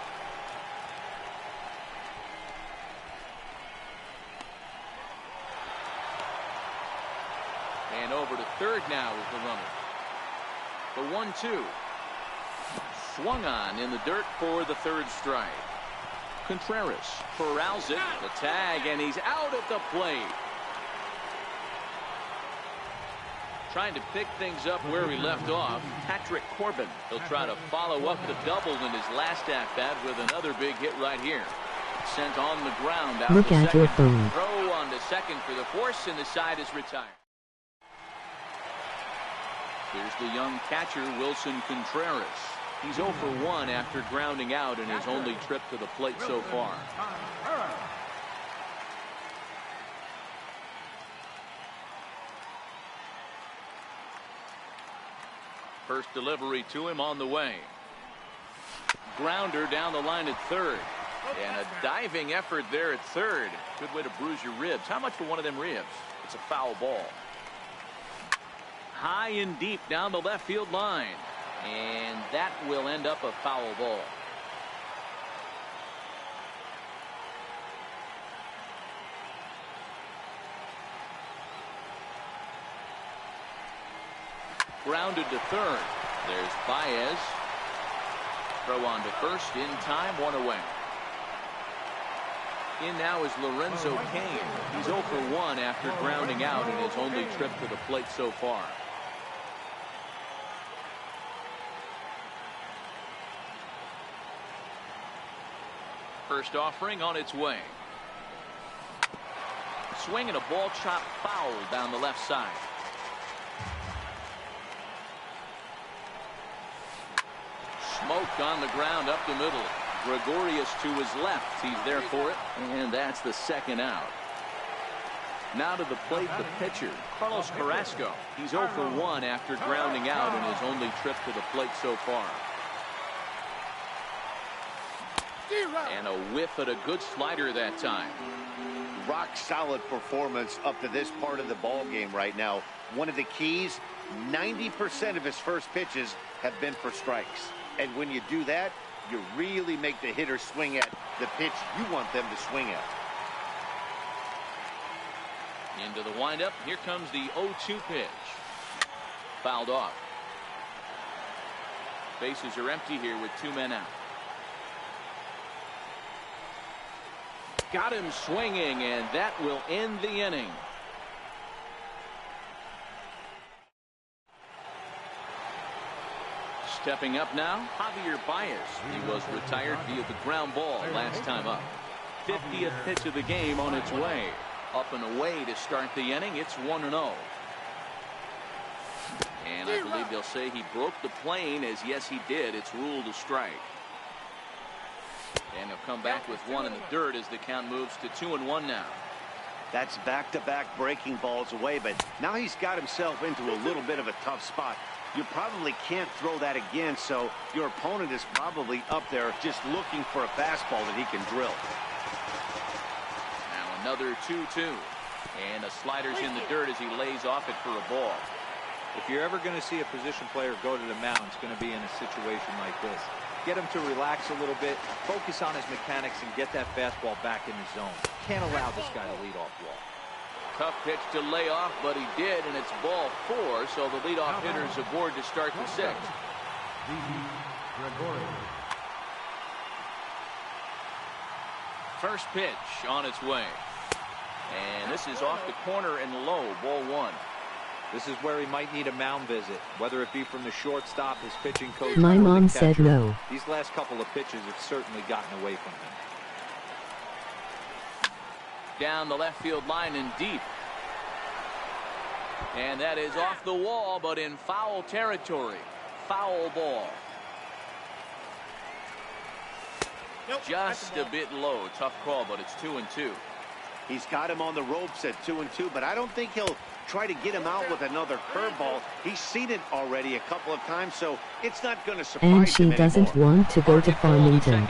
A: And over to third now is the runner. The 1-2. Swung on in the dirt for the third strike. Contreras corrals it. The tag, and he's out at the plate. Trying to pick things up where he left off. Patrick Corbin. He'll try to follow up the double in his last at-bat with another big hit right here. Sent on the ground. Out
F: Look at
A: second.
F: your phone.
A: Throw on to second for the force, and the side is retired. Here's the young catcher, Wilson Contreras. He's 0 for 1 after grounding out in his only trip to the plate so far. First delivery to him on the way. Grounder down the line at third. And a diving effort there at third. Good way to bruise your ribs. How much for one of them ribs? It's a foul ball. High and deep down the left field line. And that will end up a foul ball. Grounded to third. There's Baez. Throw on to first in time, one away. In now is Lorenzo Cain. He's 0 for 1 after grounding out in his only trip to the plate so far. First offering on its way. Swing and a ball chopped foul down the left side. Smoke on the ground up the middle. Gregorius to his left. He's there for it. And that's the second out. Now to the plate, the pitcher, Carlos Carrasco. He's 0 for 1 after grounding out in his only trip to the plate so far. And a whiff at a good slider that time.
B: Rock solid performance up to this part of the ball game right now. One of the keys, 90% of his first pitches have been for strikes. And when you do that, you really make the hitter swing at the pitch you want them to swing at.
A: Into the windup. Here comes the 0-2 pitch. Fouled off. Bases are empty here with 2 men out. Got him swinging, and that will end the inning. Stepping up now, Javier Baez. He was retired via the ground ball last time up. 50th pitch of the game on its way. Up and away to start the inning. It's 1-0. And I believe they'll say he broke the plane, as yes he did. It's ruled a strike. And he'll come back with 1 in the dirt as the count moves to 2-1 now.
B: That's back-to-back breaking balls away, but now he's got himself into a little bit of a tough spot. You probably can't throw that again, so your opponent is probably up there just looking for a fastball that he can drill.
A: Now another 2-2. And a slider's in the dirt as he lays off it for a ball.
D: If you're ever going to see a position player go to the mound, it's going to be in a situation like this. Get him to relax a little bit, focus on his mechanics, and get that fastball back in the zone. Can't allow this guy to lead off walk.
A: Tough pitch to lay off, but he did, and it's ball 4, so the leadoff hitter's aboard to start the 6th. First pitch on its way. And this is off the corner and low, ball 1.
D: This is where he might need a mound visit, whether it be from the shortstop, his pitching coach.
F: My mom said no.
D: These last couple of pitches have certainly gotten away from him.
A: Down the left field line and deep. And that is off the wall, but in foul territory. Foul ball. Just a bit low. Tough call, but it's 2-2.
B: He's got him on the ropes at 2-2, but I don't think he'll try to get him out with another curveball. He's seen it already a couple of times, so it's not going to surprise him
F: And she doesn't
B: anymore.
F: want to go to Farmington.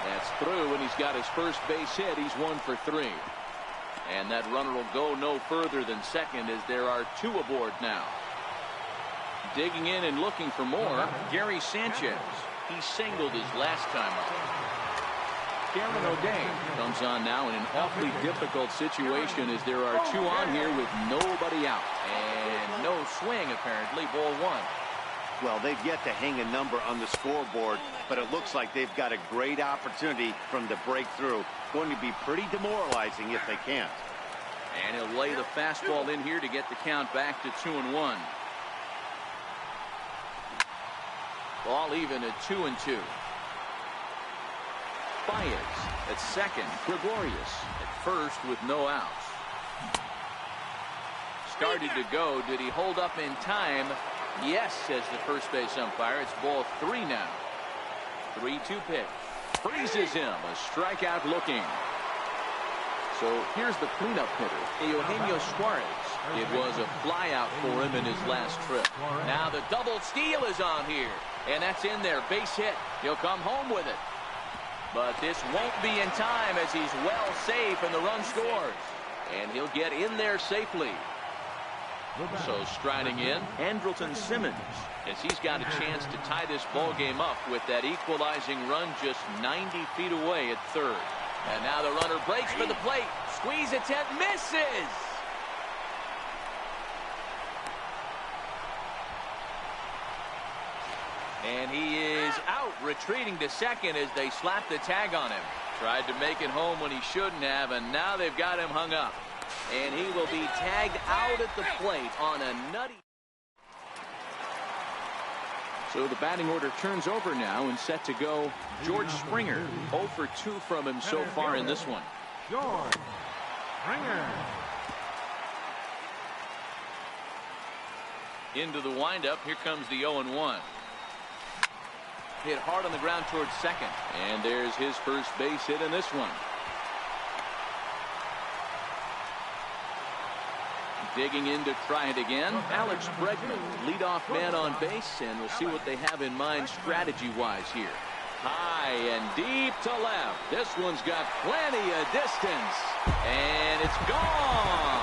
A: That's through, and he's got his first base hit. He's 1 for 3. And that runner will go no further than second as there are 2 aboard now. Digging in and looking for more, Gary Sanchez. He singled his last time up. Cameron O'Day comes on now in an awfully difficult situation as there are 2 on here with nobody out. And no swing, apparently, ball 1.
B: Well, they've yet to hang a number on the scoreboard, but it looks like they've got a great opportunity from the breakthrough. Going to be pretty demoralizing if they can't.
A: And he'll lay the fastball in here to get the count back to 2-1. Ball even at 2-2. Baez at second. Gregorius at first with no outs. Started to go. Did he hold up in time? Yes, says the first base umpire. It's ball 3 now. 3-2 pitch. Freezes him. A strikeout looking. So here's the cleanup hitter, Eugenio Suarez. It was a flyout for him in his last trip. Now the double steal is on here. And that's in there. Base hit. He'll come home with it. But this won't be in time as he's well safe and the run scores. And he'll get in there safely. So striding in, Andrelton Simmons, as he's got a chance to tie this ball game up with that equalizing run just 90 feet away at third. And now the runner breaks for the plate. Squeeze attempt, misses. And he is out, retreating to second as they slap the tag on him. Tried to make it home when he shouldn't have, and now they've got him hung up. And he will be tagged out at the plate on a nutty. So the batting order turns over now and set to go. George Springer, 0 for 2 from him so far in this one.
C: George Springer.
A: Into the windup. Here comes the 0-1. Hit hard on the ground towards second. And there's his first base hit in this one. Digging in to try it again. Alex Bregman, leadoff man on base, and we'll see what they have in mind strategy-wise here. High and deep to left. This one's got plenty of distance, and it's gone.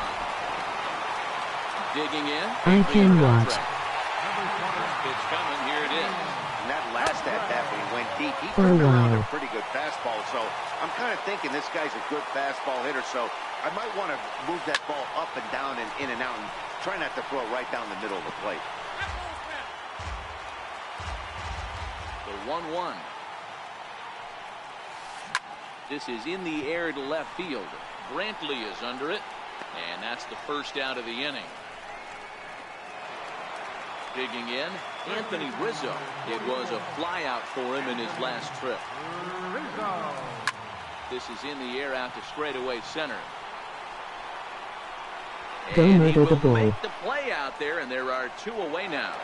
A: Digging in.
F: I can watch.
A: First pitch coming. Here it is.
B: And that last at-bat when he went deep, he
F: For a
B: turned around a
F: while.
B: pretty good fastball. So I'm kind of thinking this guy's a good fastball hitter. So I might want to move that ball up and down and in and out and try not to throw it right down the middle of the plate.
A: The 1-1. This is in the air to left field. Brantley is under it, and that's the first out of the inning. Digging in, Anthony Rizzo. It was a flyout for him in his last trip. This is in the air out to straightaway center.
F: Go
A: And he
F: murder the
A: will
F: ball.
A: make the play out there, and there are 2 away now.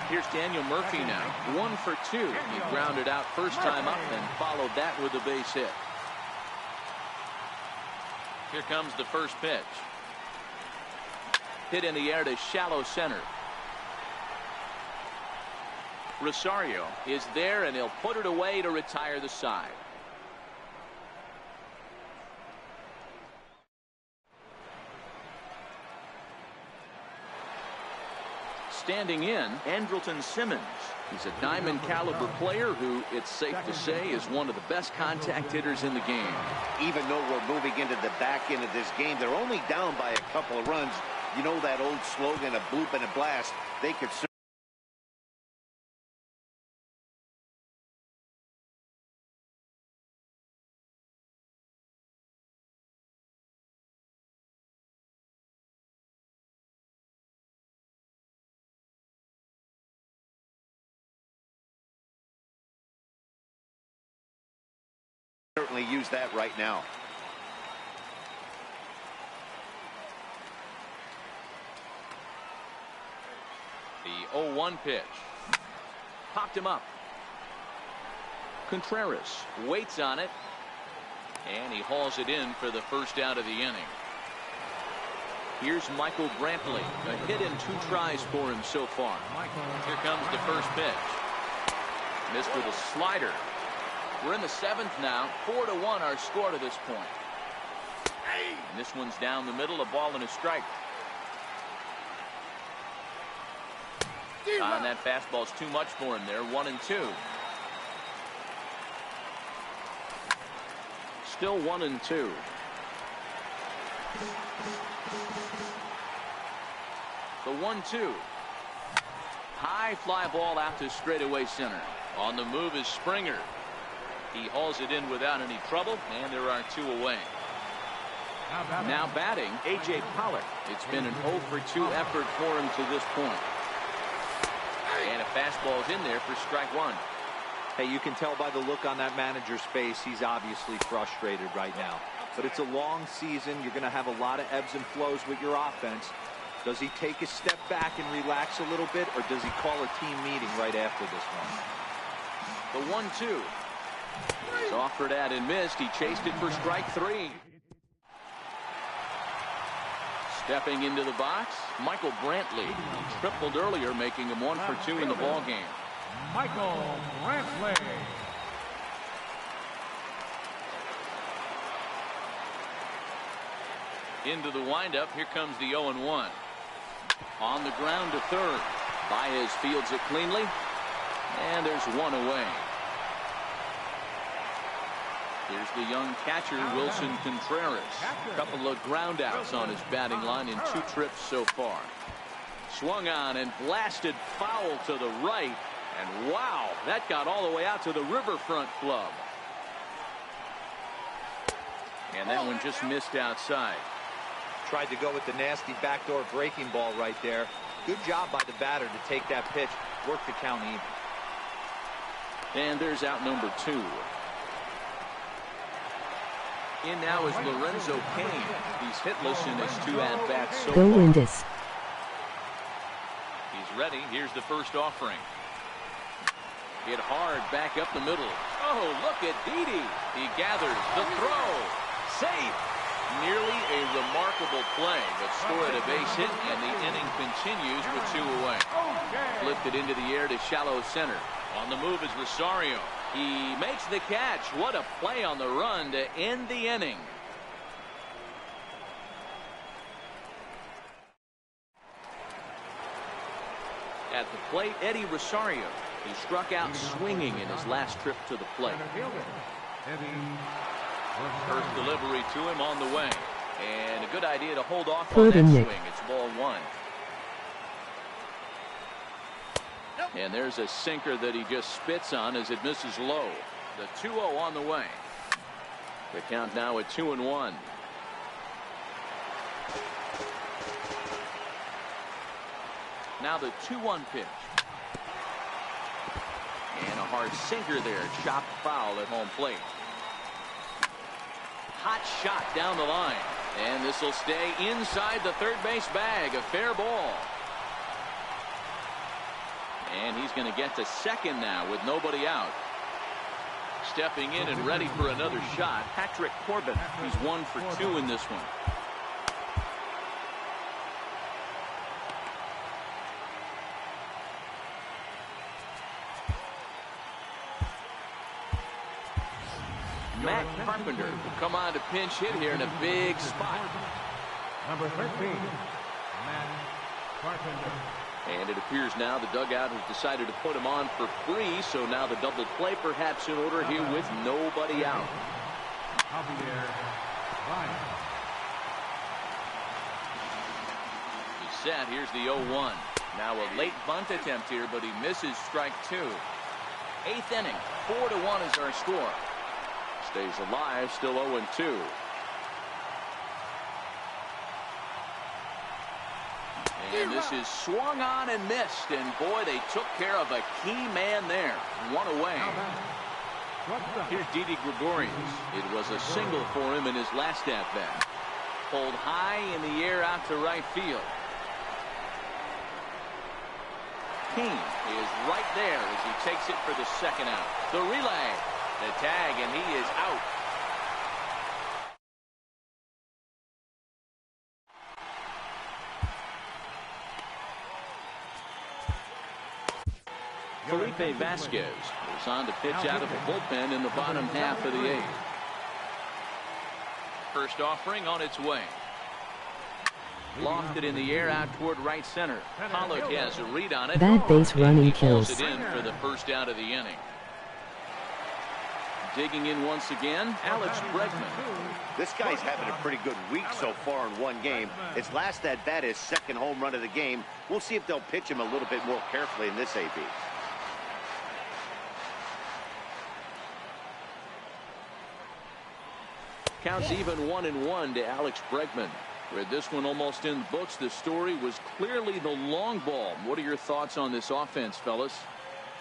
A: Here's Daniel Murphy now. 1 for 2. He grounded out first time up and followed that with a base hit. Here comes the first pitch. Hit in the air to shallow center. Rosario is there, and he'll put it away to retire the side. Standing in, Andrelton Simmons. He's a diamond caliber player who, it's safe to say, is one of the best contact hitters in the game.
B: Even though we're moving into the back end of this game, they're only down by a couple of runs. You know that old slogan, a bloop and a blast. They could certainly use that right now.
A: The 0-1 pitch. Popped him up. Contreras waits on it, and he hauls it in for the first out of the inning. Here's Michael Brantley. A hit in 2 tries for him so far. Here comes the first pitch. Missed with a slider. We're in the 7th now. 4-1 our score to this point. And this one's down the middle, a ball and a strike. And that fastball's too much for him there. 1-2. Still 1-2. The 1-2. High fly ball out to straightaway center. On the move is Springer. He hauls it in without any trouble, and there are 2 away. Now batting, A.J. Pollock. It's been an 0 for 2 effort for him to this point. And a fastball's in there for strike 1.
D: Hey, you can tell by the look on that manager's face, he's obviously frustrated right now. But it's a long season. You're going to have a lot of ebbs and flows with your offense. Does he take a step back and relax a little bit, or does he call a team meeting right after this one?
A: The 1-2. He's offered at and missed. He chased it for strike 3. Stepping into the box, Michael Brantley. He tripled earlier, making him 1 for 2 in the ball game.
C: Michael Brantley.
A: Into the windup. Here comes the 0-1. On the ground to third. Baez fields it cleanly. And there's 1 away. Here's the young catcher, Wilson Contreras. A couple of ground outs on his batting line in 2 trips so far. Swung on and blasted foul to the right. And wow, that got all the way out to the Riverfront Club. And that one just missed outside.
D: Tried to go with the nasty backdoor breaking ball right there. Good job by the batter to take that pitch, work the count even.
A: And there's out number 2. In now is Lorenzo Cain. He's hitless in his 2 at-bats so
F: Go
A: far.
F: Windus.
A: He's ready. Here's the first offering. Hit hard back up the middle. Oh, look at Didi. He gathers the throw. Safe. Nearly a remarkable play, but scored a base hit, and the inning continues with 2 away. Flipped it into the air to shallow center. On the move is Rosario. He makes the catch. What a play on the run to end the inning. At the plate, Eddie Rosario. He struck out swinging in his last trip to the plate. First delivery to him on the way. And a good idea to hold off on that swing. It's ball 1. And there's a sinker that he just spits on as it misses low. The 2-0 on the way. The count now at 2-1. Now the 2-1 pitch. And a hard sinker there. Chopped foul at home plate. Hot shot down the line. And this will stay inside the third base bag. A fair ball. And he's going to get to second now with nobody out. Stepping in and ready for another shot, Patrick Corbin. He's 1 for 2 in this one. Matt Carpenter will come on to pinch hit here in a big spot.
C: Number 13, Matt Carpenter.
A: And it appears now the dugout has decided to put him on for free, so now the double play perhaps in order here with nobody out.
C: Javier Baez.
A: He's set. Here's the 0-1. Now a late bunt attempt here, but he misses strike 2. 8th inning. 4-1 is our score. Stays alive, still 0-2. And this is swung on and missed, and boy, they took care of a key man there. 1 away. Here's Didi Gregorius. It was a single for him in his last at-bat. Pulled high in the air out to right field. King is right there as he takes it for the second out. The relay. The tag, and he is out. Felipe Vasquez is on to pitch out of the bullpen in the bottom half of the 8th. First offering on its way. Lofted in the air out toward right center. Pollock has a read on it.
F: Bad base running
A: He
F: kills.
A: pulls it in for the first out of the inning. Digging in once again, Alex Bregman.
B: This guy's having a pretty good week so far in one game. His last at bat is second home run of the game. We'll see if they'll pitch him a little bit more carefully in this AB.
A: Counts even 1-1 to Alex Bregman. With this one almost in the books, the story was clearly the long ball. What are your thoughts on this offense, fellas?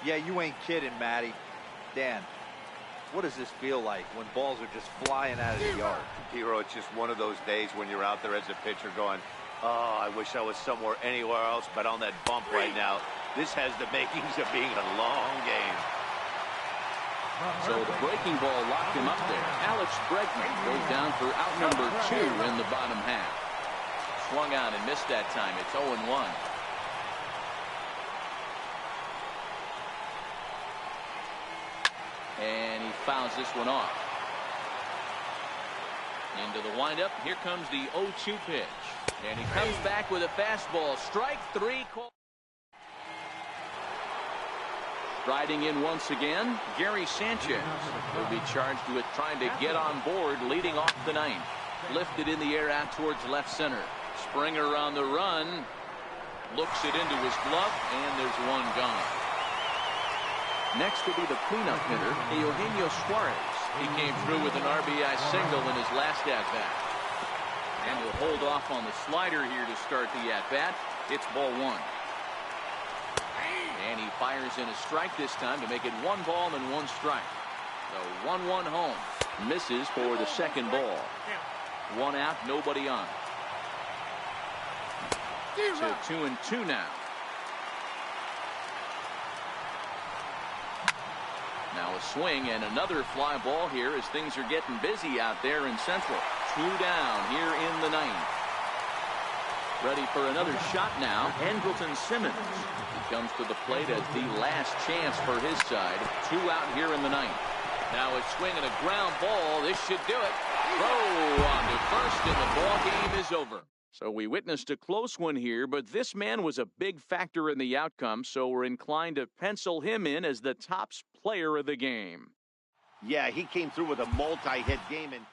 D: Yeah, you ain't kidding, Matty. Dan, what does this feel like when balls are just flying out of the yard?
B: Hero, it's just one of those days when you're out there as a pitcher going, oh, I wish I was somewhere anywhere else but on that bump right now. This has the makings of being a long game.
A: So the breaking ball locked him up there. Alex Bregman goes down for out number 2 in the bottom half. Swung on and missed that time. It's 0-1. And he fouls this one off. Into the windup. Here comes the 0-2 pitch. And he comes back with a fastball. Strike 3 call. Riding in once again, Gary Sanchez will be charged with trying to get on board leading off the 9th. Lifted in the air out towards left center. Springer on the run. Looks it into his glove, and there's one gone. Next will be the cleanup hitter, Eugenio Suarez. He came through with an RBI single in his last at-bat. And will hold off on the slider here to start the at-bat. It's ball 1. And he fires in a strike this time to make it 1 ball and 1 strike. The 1-1 home. Misses for the second ball. 1 out, nobody on. To 2-2 now. Now a swing and another fly ball here as things are getting busy out there in Central. 2 down here in the 9th. Ready for another shot now. Andrelton Simmons. He comes to the plate as the last chance for his side. 2 out here in the 9th. Now a swing and a ground ball. This should do it. Throw on to first and the ball game is over. So we witnessed a close one here, but this man was a big factor in the outcome, so we're inclined to pencil him in as the top player of the game.
B: Yeah, he came through with a multi-hit game. And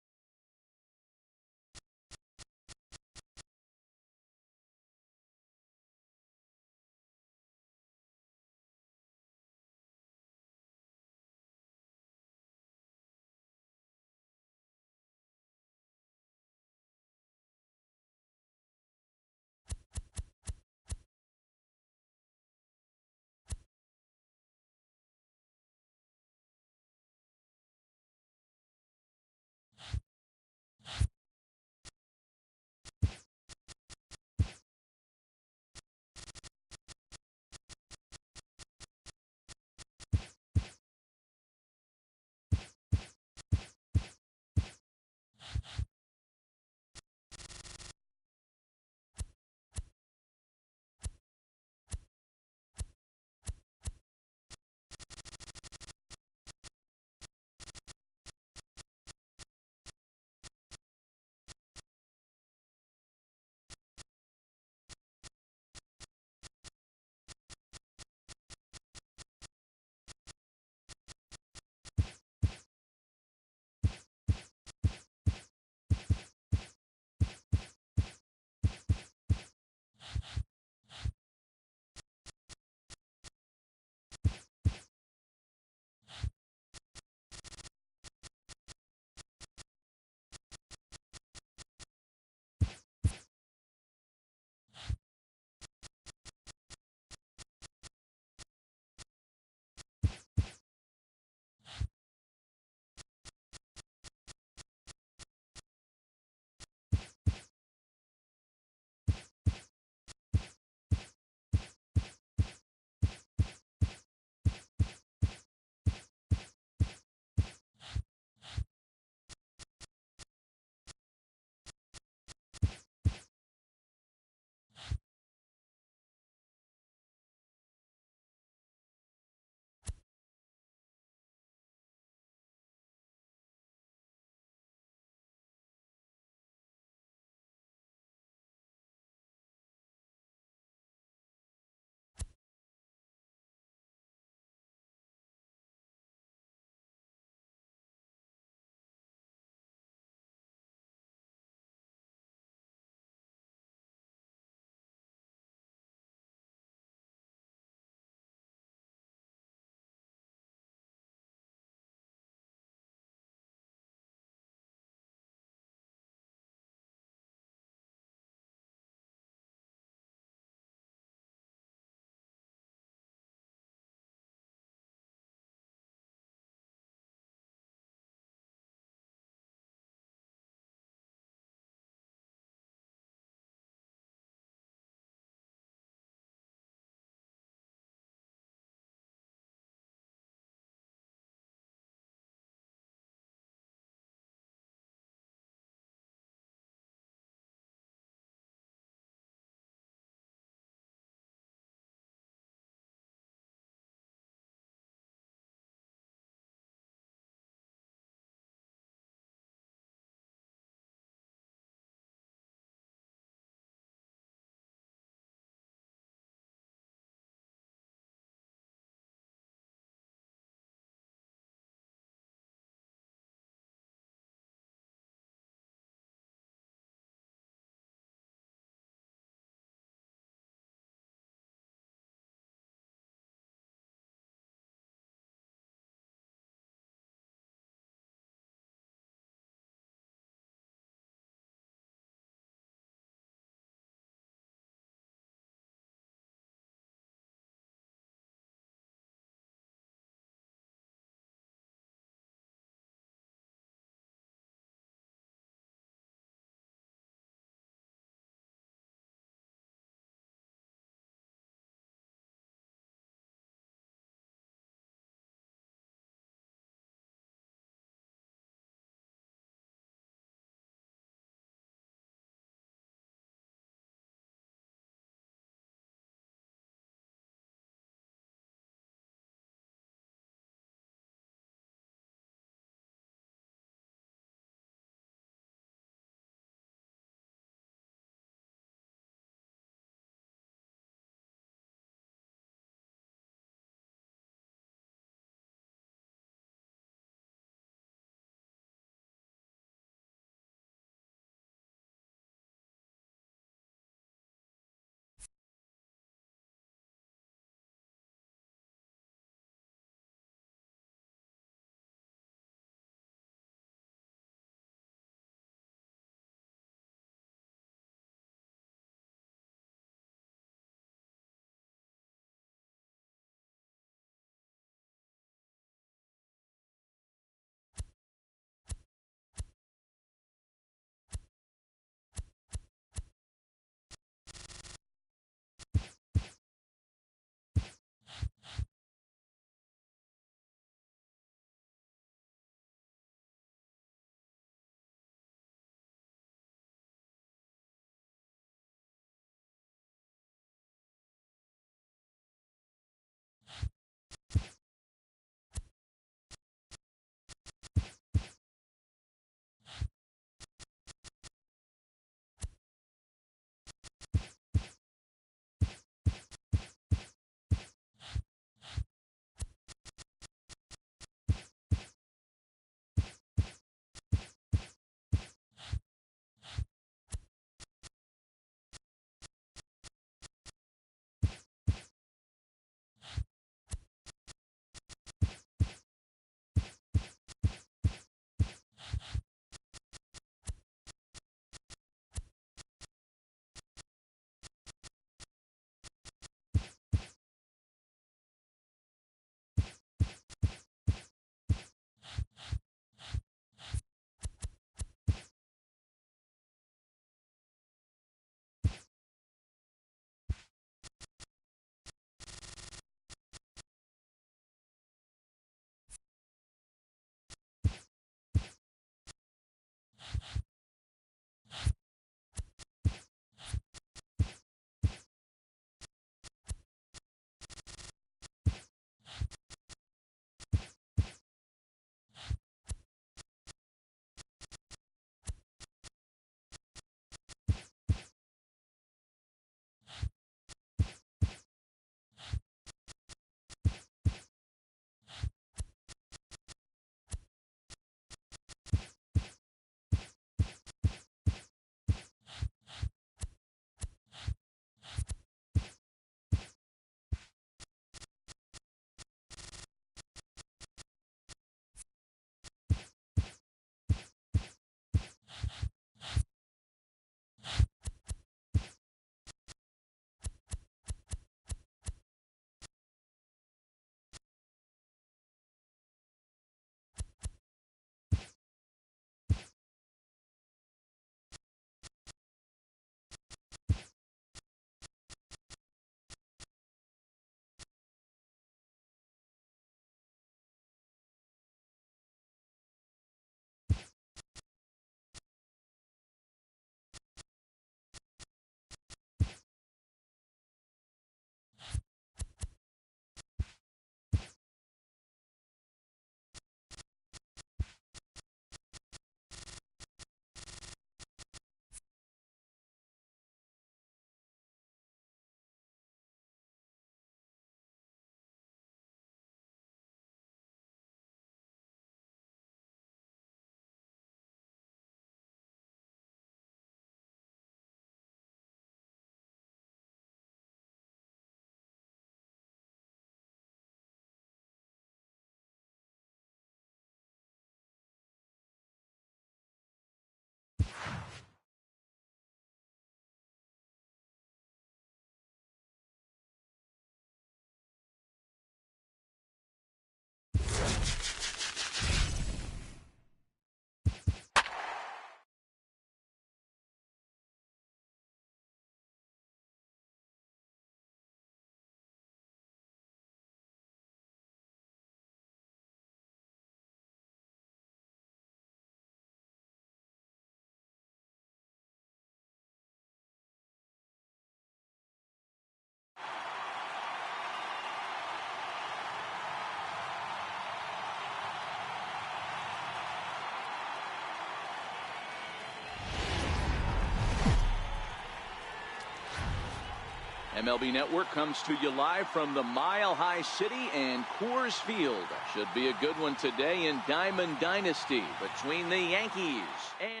A: MLB Network comes to you live from the Mile High City and Coors Field. Should be a good one today in Diamond Dynasty between the Yankees. And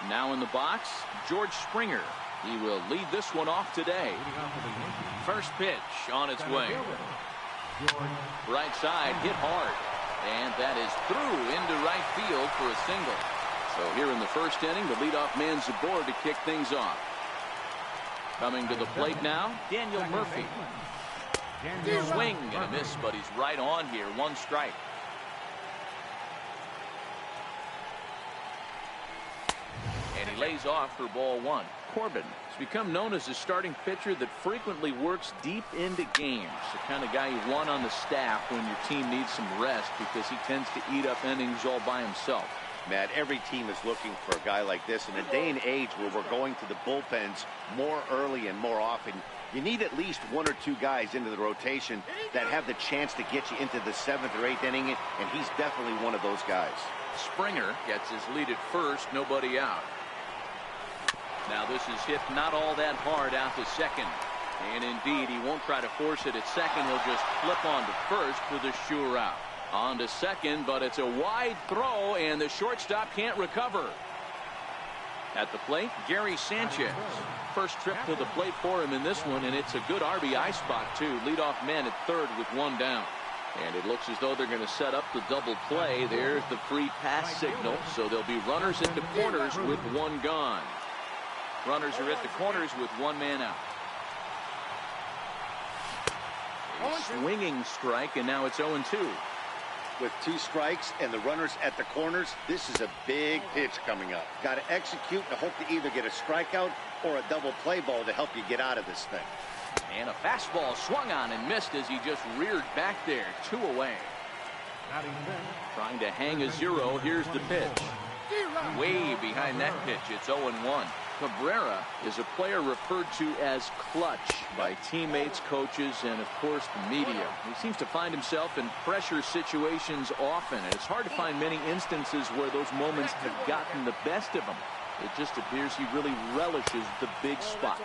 A: now in the box, George Springer. He will lead this one off today. First pitch on its way. Right side hit hard. And that is through into right field for a single. So here in the first inning, the leadoff man's aboard to kick things off. Coming to the plate now, Daniel Murphy. Swing and a miss, but he's right on here. One strike. And he lays off for ball one. Corbin has become known as a starting pitcher that frequently works deep into games. The kind of guy you want on the staff when your team needs some rest because he tends to eat up innings all by himself.
B: Matt, every team is looking for a guy like this. In a day and age where we're going to the bullpens more early and more often, you need at least one or two guys into the rotation that have the chance to get you into the 7th or 8th inning, and he's definitely one of those guys.
A: Springer gets his lead at first, nobody out. Now this is hit not all that hard out to second. And indeed, he won't try to force it at second. He'll just flip on to first for the sure out. On to second, but it's a wide throw, and the shortstop can't recover. At the plate, Gary Sanchez. First trip to the plate for him in this one, and it's a good RBI spot, too. Leadoff man at third with one down. And it looks as though they're going to set up the double play. There's the free pass signal, so there'll be runners at the corners with one gone. Runners are at the corners with one man out. A swinging strike, and now it's 0-2.
B: With 2 strikes and the runners at the corners, this is a big pitch coming up. Got to execute and hope to either get a strikeout or a double play ball to help you get out of this thing.
A: And a fastball swung on and missed as he just reared back there. 2 away. Trying to hang a 0. Here's the pitch. Way behind that pitch. It's 0-1. Cabrera is a player referred to as clutch by teammates, coaches, and of course the media. He seems to find himself in pressure situations often, and it's hard to find many instances where those moments have gotten the best of him. It just appears he really relishes the big spot.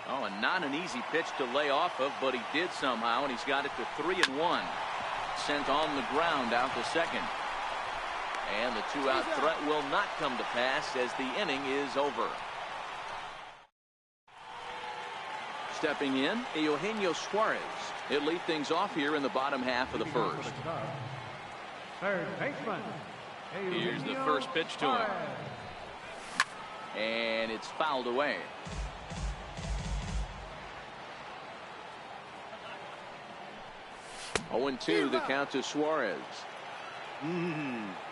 A: Oh, and not an easy pitch to lay off of, but he did somehow, and he's got it to 3-1. Sent on the ground out to second. And the 2-out threat will not come to pass as the inning is over. Stepping in, Eugenio Suarez. He'll lead things off here in the bottom half of the first.
C: Third baseman.
A: Here's the first pitch to him. And it's fouled away. Oh, 0-2 the count to Suarez.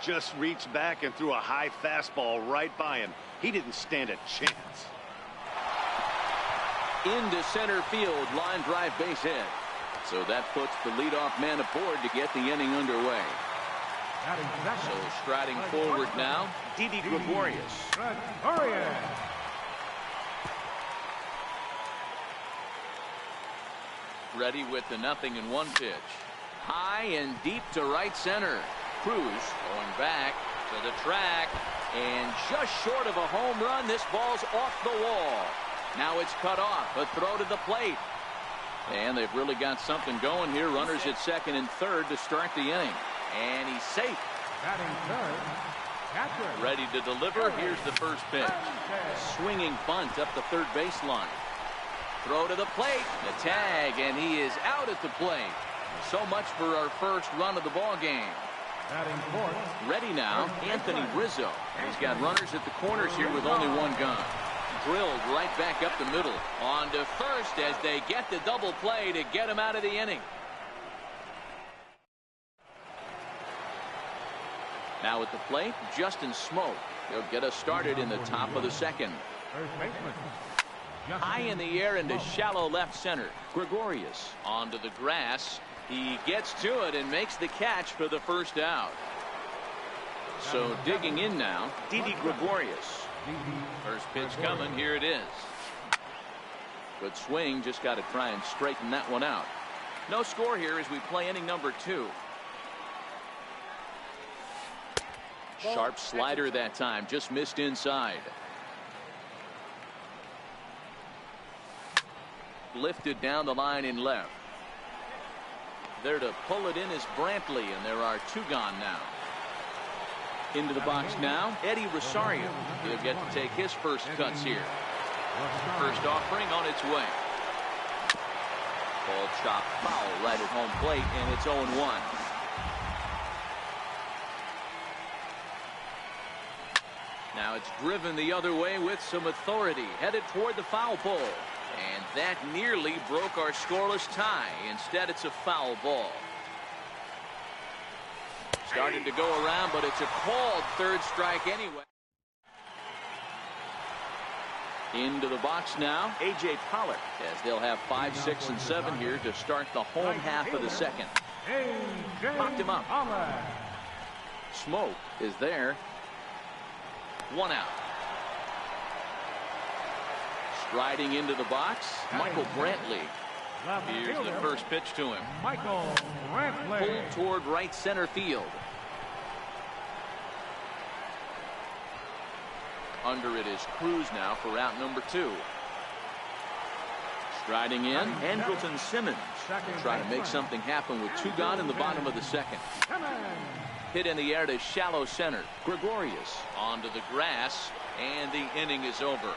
B: Just reached back and threw a high fastball right by him. He didn't stand a chance.
A: Into center field, line drive base hit. So that puts the leadoff man aboard to get the inning underway. So striding forward now, Didi Gregorius. Ready with the 0-1 pitch. High and deep to right center. Cruz going back to the track, and just short of a home run. This ball's off the wall. Now it's cut off. A throw to the plate. And they've really got something going here. Runners at second and third to start the inning. And he's safe. Ready to deliver. Here's the first pitch. Swinging bunt up the third baseline. Throw to the plate. The tag, and he is out at the plate. So much for our first run of the ball game. Ready now, Anthony Rizzo. He's got runners at the corners here with only one gun. Drilled right back up the middle. On to first as they get the double play to get him out of the inning. Now at the plate, Justin Smoak. He'll get us started in the top of the second. High in the air into shallow left center. Gregorius onto the grass. He gets to it and makes the catch for the first out. So digging in now, Didi Gregorius. First pitch coming. Here it is. Good swing. Just got to try and straighten that one out. No score here as we play inning number 2. Sharp slider that time. Just missed inside. lifted down the line in left. There to pull it in is Brantley, and there are 2 gone now. Into the box now, Eddie Rosario. He'll get to take his first cuts here. First offering on its way. Ball chop foul right at home plate, and it's 0-1. Now it's driven the other way with some authority, headed toward the foul pole. And that nearly broke our scoreless tie. Instead, it's a foul ball. Started to go around, but it's a called third strike anyway. Into the box now, A.J. Pollock, as they'll have 5, 6, and 7 here to start the home half of the second. Popped him up. Smoke is there. 1 out. Striding into the box, Michael Brantley. Here's the first pitch to him.
C: Michael Brantley.
A: Pulled toward right center field. Under it is Cruz now for out number 2. Striding in, Andrelton Simmons. Trying to make something happen with 2 gone in the bottom of the second. Hit in the air to shallow center. Gregorius onto the grass, and the inning is over.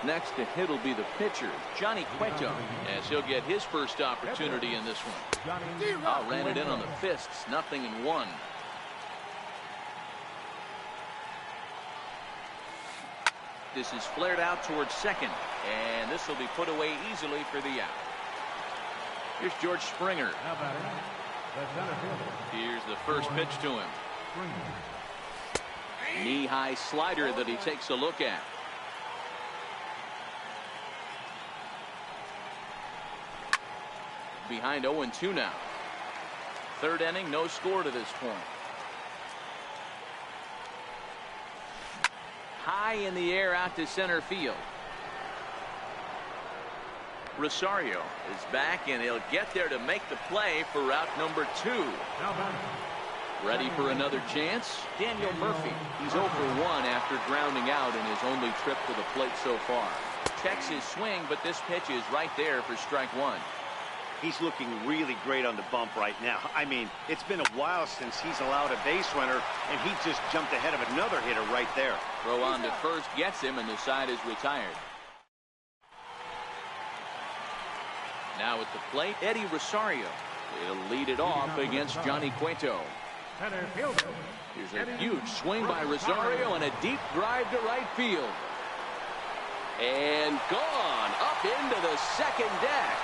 A: Next to hit will be the pitcher, Johnny Cueto, as he'll get his first opportunity in this one. Ran it in on the fists, 0-1. This is flared out towards second, and this will be put away easily for the out. Here's George Springer. Here's the first pitch to him. Knee-high slider that he takes a look at. Behind 0-2 now. 3rd inning, no score to this point. High in the air out to center field. Rosario is back, and he'll get there to make the play for route number 2. Ready for another chance? Daniel Murphy. He's 0 for 1 after grounding out in his only trip to the plate so far. Checks his swing, but this pitch is right there for strike 1.
B: He's looking really great on the bump right now. I mean, it's been a while since he's allowed a base runner, and he just jumped ahead of another hitter right there.
A: Throw on to first gets him, and the side is retired. Now at the plate, Eddie Rosario. He'll lead it off against Johnny Cueto. Here's a huge swing by Rosario and a deep drive to right field. And gone up into the second deck.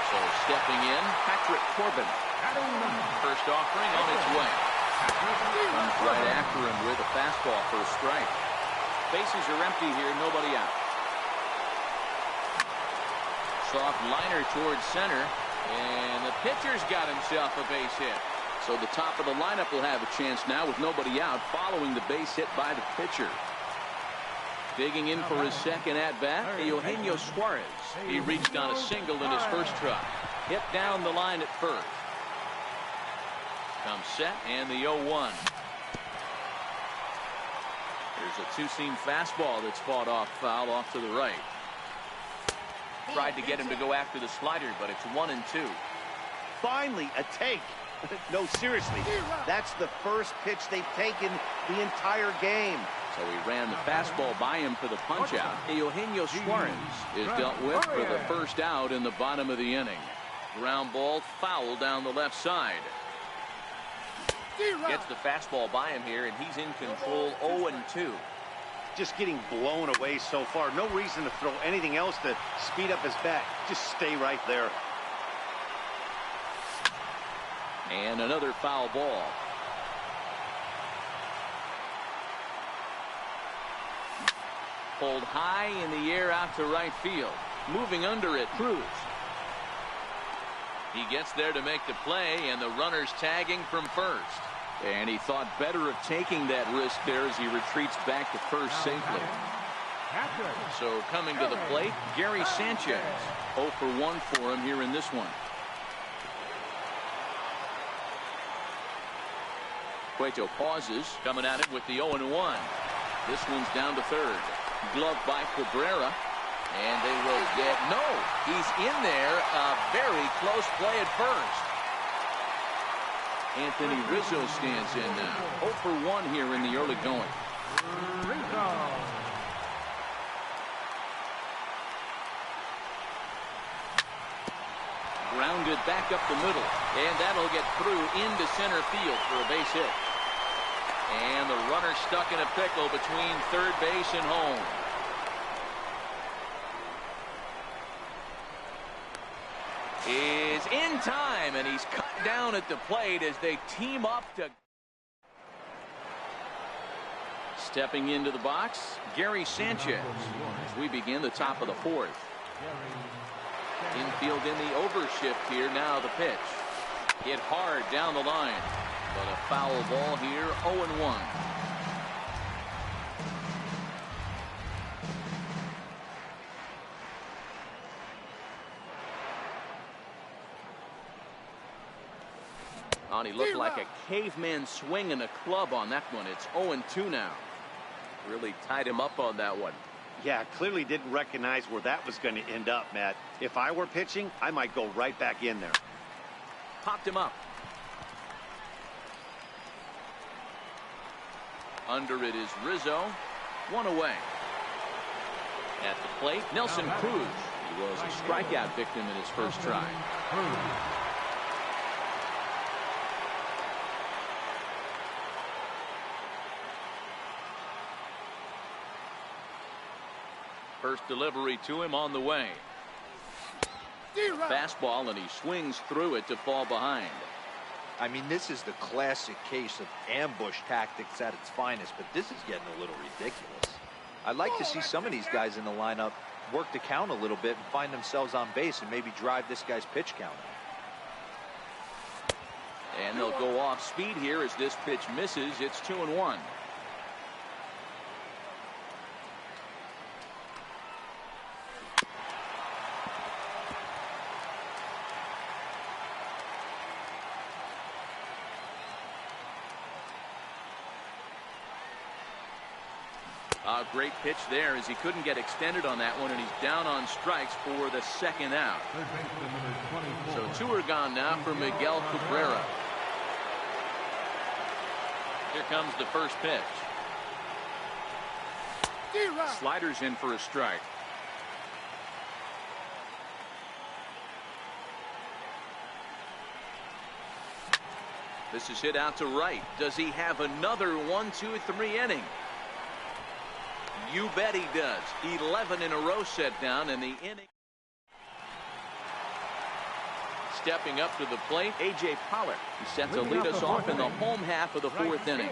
A: So stepping in, Patrick Corbin. First offering on its way. Comes right after him with a fastball for a strike. Bases are empty here, nobody out. Soft liner towards center, and the pitcher's got himself a base hit. So the top of the lineup will have a chance now with nobody out following the base hit by the pitcher. Digging in for his second at-bat, Eugenio Suarez. He reached on a single in his first try. Hit down the line at first. Comes set, and the 0-1. There's a two-seam fastball that's fought off foul off to the right. Tried to get him to go after the slider, but it's 1-2.
B: Finally, a take. No, seriously, that's the first pitch they've taken the entire game.
A: So he ran the fastball by him for the punch-out. Eugenio Suarez is dealt with for the first out in the bottom of the inning. Ground ball foul down the left side. Gets the fastball by him here, and he's in control 0-2.
B: Just getting blown away so far. No reason to throw anything else to speed up his bat. Just stay right there.
A: And another foul ball. Pulled high in the air out to right field. Moving under it, Cruz. He gets there to make the play, and the runner's tagging from first. And he thought better of taking that risk there as he retreats back to first safely. So coming to the plate, Gary Sanchez. 0 for 1 for him here in this one. Cueto pauses, coming at it with the 0-1. This one's down to third. Glove by Cabrera. And they will get, no, he's in there. A very close play at first. Anthony Rizzo stands in now. 0 for 1 here in the early going.
C: Rizzo.
A: Grounded back up the middle. And that'll get through into center field for a base hit. And the runner stuck in a pickle between third base and home. Is in time, and he's cut down at the plate as they team up to. Stepping into the box, Gary Sanchez, as we begin the top of the fourth. Infield in the overshift here. Now the pitch. Hit hard down the line, but a foul ball here. 0-1. He looked like a caveman swinging a club on that one. It's 0-2 now. Really tied him up on that one.
B: Yeah, clearly didn't recognize where that was going to end up, Matt. If I were pitching, I might go right back in there.
A: Popped him up. Under it is Rizzo. One away. At the plate, Nelson Cruz. He was a strikeout victim in his first try. First delivery to him on the way. Fastball, and he swings through it to fall behind.
D: I mean, this is the classic case of ambush tactics at its finest, but this is getting a little ridiculous. I'd like to see some of these guys in the lineup work the count a little bit and find themselves on base and maybe drive this guy's pitch count.
A: And they'll go off speed here as this pitch misses. It's 2-1. A great pitch there as he couldn't get extended on that one, and he's down on strikes for the second out. So 2 are gone now for Miguel Cabrera. Here comes the first pitch. Sliders in for a strike. This is hit out to right. Does he have another 1, 2, 3 inning? You bet he does. 11 in a row set down in the inning. Stepping up to the plate, A.J. Pollock. He set to lead us off in the home half of the fourth inning.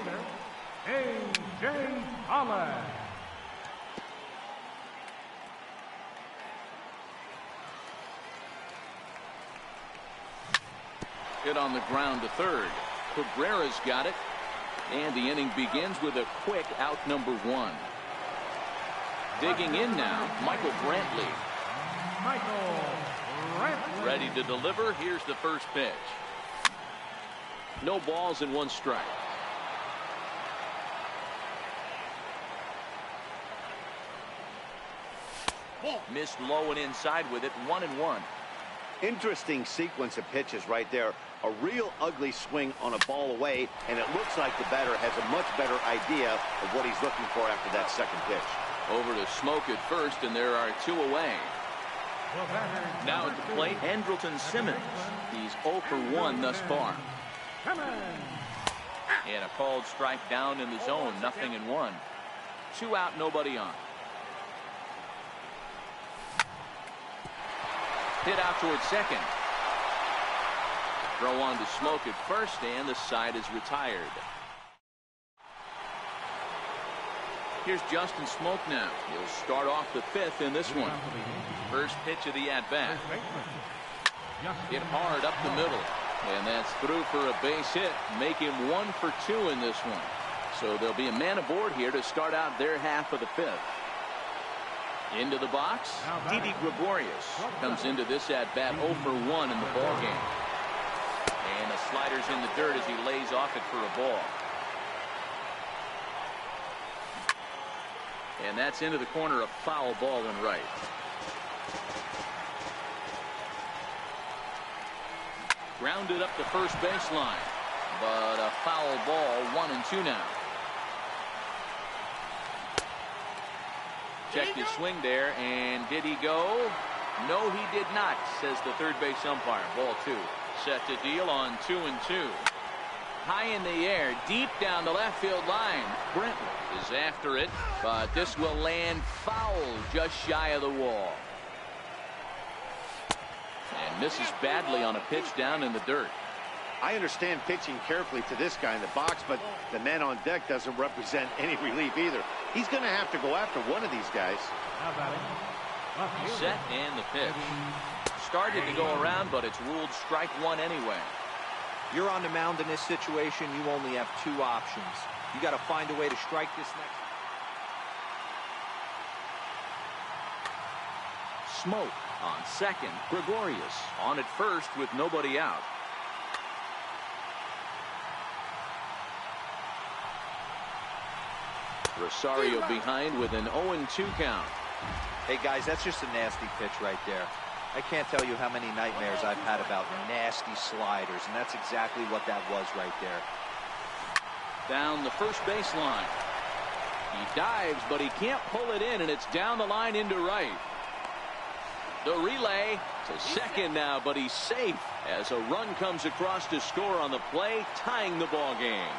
C: A.J. Pollock.
A: Hit on the ground to third. Cabrera's got it. And the inning begins with a quick out number 1. Digging in now, Michael Brantley. Ready to deliver. Here's the first pitch. No balls and 1 strike. Missed low and inside with it. 1-1.
B: Interesting sequence of pitches right there. A real ugly swing on a ball away, and it looks like the batter has a much better idea of what he's looking for after that second pitch.
A: Over to Smoke at first, and there are 2 away. Now at the plate, Andrelton Simmons. He's 0 for 1 thus far. And a called strike down in the zone. 0-1. 2 out, nobody on. Hit out towards second. Throw on to Smoke at first, and the side is retired. Here's Justin Smoke now. He'll start off the 5th in this one. First pitch of the at-bat. Hit hard up the middle. And that's through for a base hit. Make him 1 for 2 in this one. So there'll be a man aboard here to start out their half of the 5th. Into the box, Didi Gregorius comes into this at-bat 0 for 1 in the ballgame. And the slider's in the dirt as he lays off it for a ball. And that's into the corner, a foul ball and right. Grounded up the first baseline, but a foul ball, 1-2 now. Checked his swing there, and did he go? No, he did not, says the third base umpire. Ball 2. Set to deal on 2-2. High in the air, deep down the left field line. Brentwood is after it, but this will land foul just shy of the wall. And misses badly on a pitch down in the dirt.
B: I understand pitching carefully to this guy in the box, but the man on deck doesn't represent any relief either. He's going to have to go after one of these guys.
A: Set and the pitch. Started to go around, but it's ruled strike one anyway.
D: You're on the mound in this situation. You only have 2 options. You got to find a way to strike this next.
A: Smoke on second. Gregorius on at first with nobody out. Rosario behind with an 0-2 count.
D: Hey guys, that's just a nasty pitch right there. I can't tell you how many nightmares I've had about nasty sliders, and that's exactly what that was right there.
A: Down the first baseline. He dives, but he can't pull it in, and it's down the line into right. The relay to second now, but he's safe as a run comes across to score on the play, tying the ball game.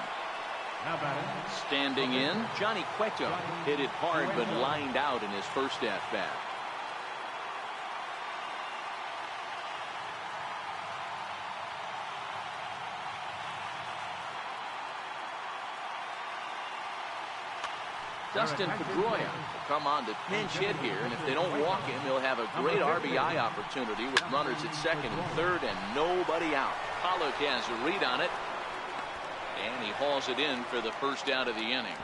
A: Standing in, Johnny Cueto hit it hard but lined out in his first at-bat. Dustin Pedroia will come on to pinch hit here, and if they don't walk him, he'll have a great RBI opportunity with runners at second and third and nobody out. Pollock has a read on it, and he hauls it in for the first out of the inning.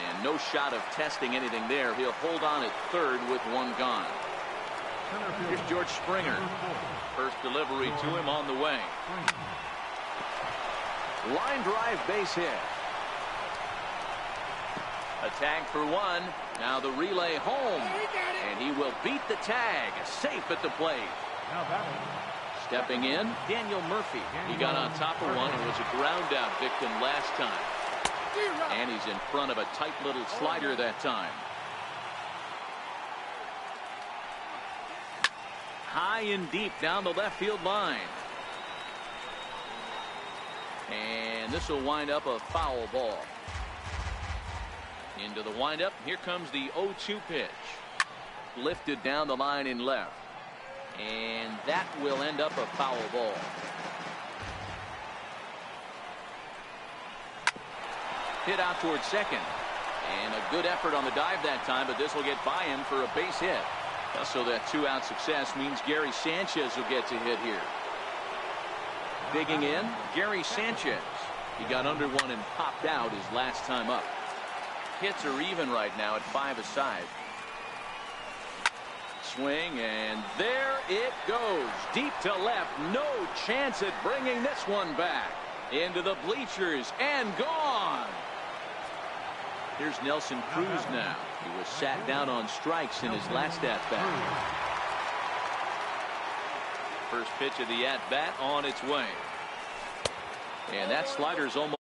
A: And no shot of testing anything there. He'll hold on at third with one gone. Here's George Springer. First delivery to him on the way. Line drive base hit. A tag for one. Now the relay home. And he will beat the tag. Safe at the plate. Stepping in, Daniel Murphy. He got on top of one and was a ground out victim last time. And he's in front of a tight little slider that time. High and deep down the left field line. And this will wind up a foul ball. Into the windup. Here comes the 0-2 pitch. Lifted down the line in left. And that will end up a foul ball. Hit out towards second. And a good effort on the dive that time, but this will get by him for a base hit. So that 2-out success means Gary Sanchez will get to hit here. Digging in, Gary Sanchez. He got under one and popped out his last time up. Hits are even right now at 5 aside. Swing, and there it goes. Deep to left. No chance at bringing this one back. Into the bleachers and gone. Here's Nelson Cruz now. He was sat down on strikes in his last at-bat. First pitch of the at-bat on its way. And that slider's almost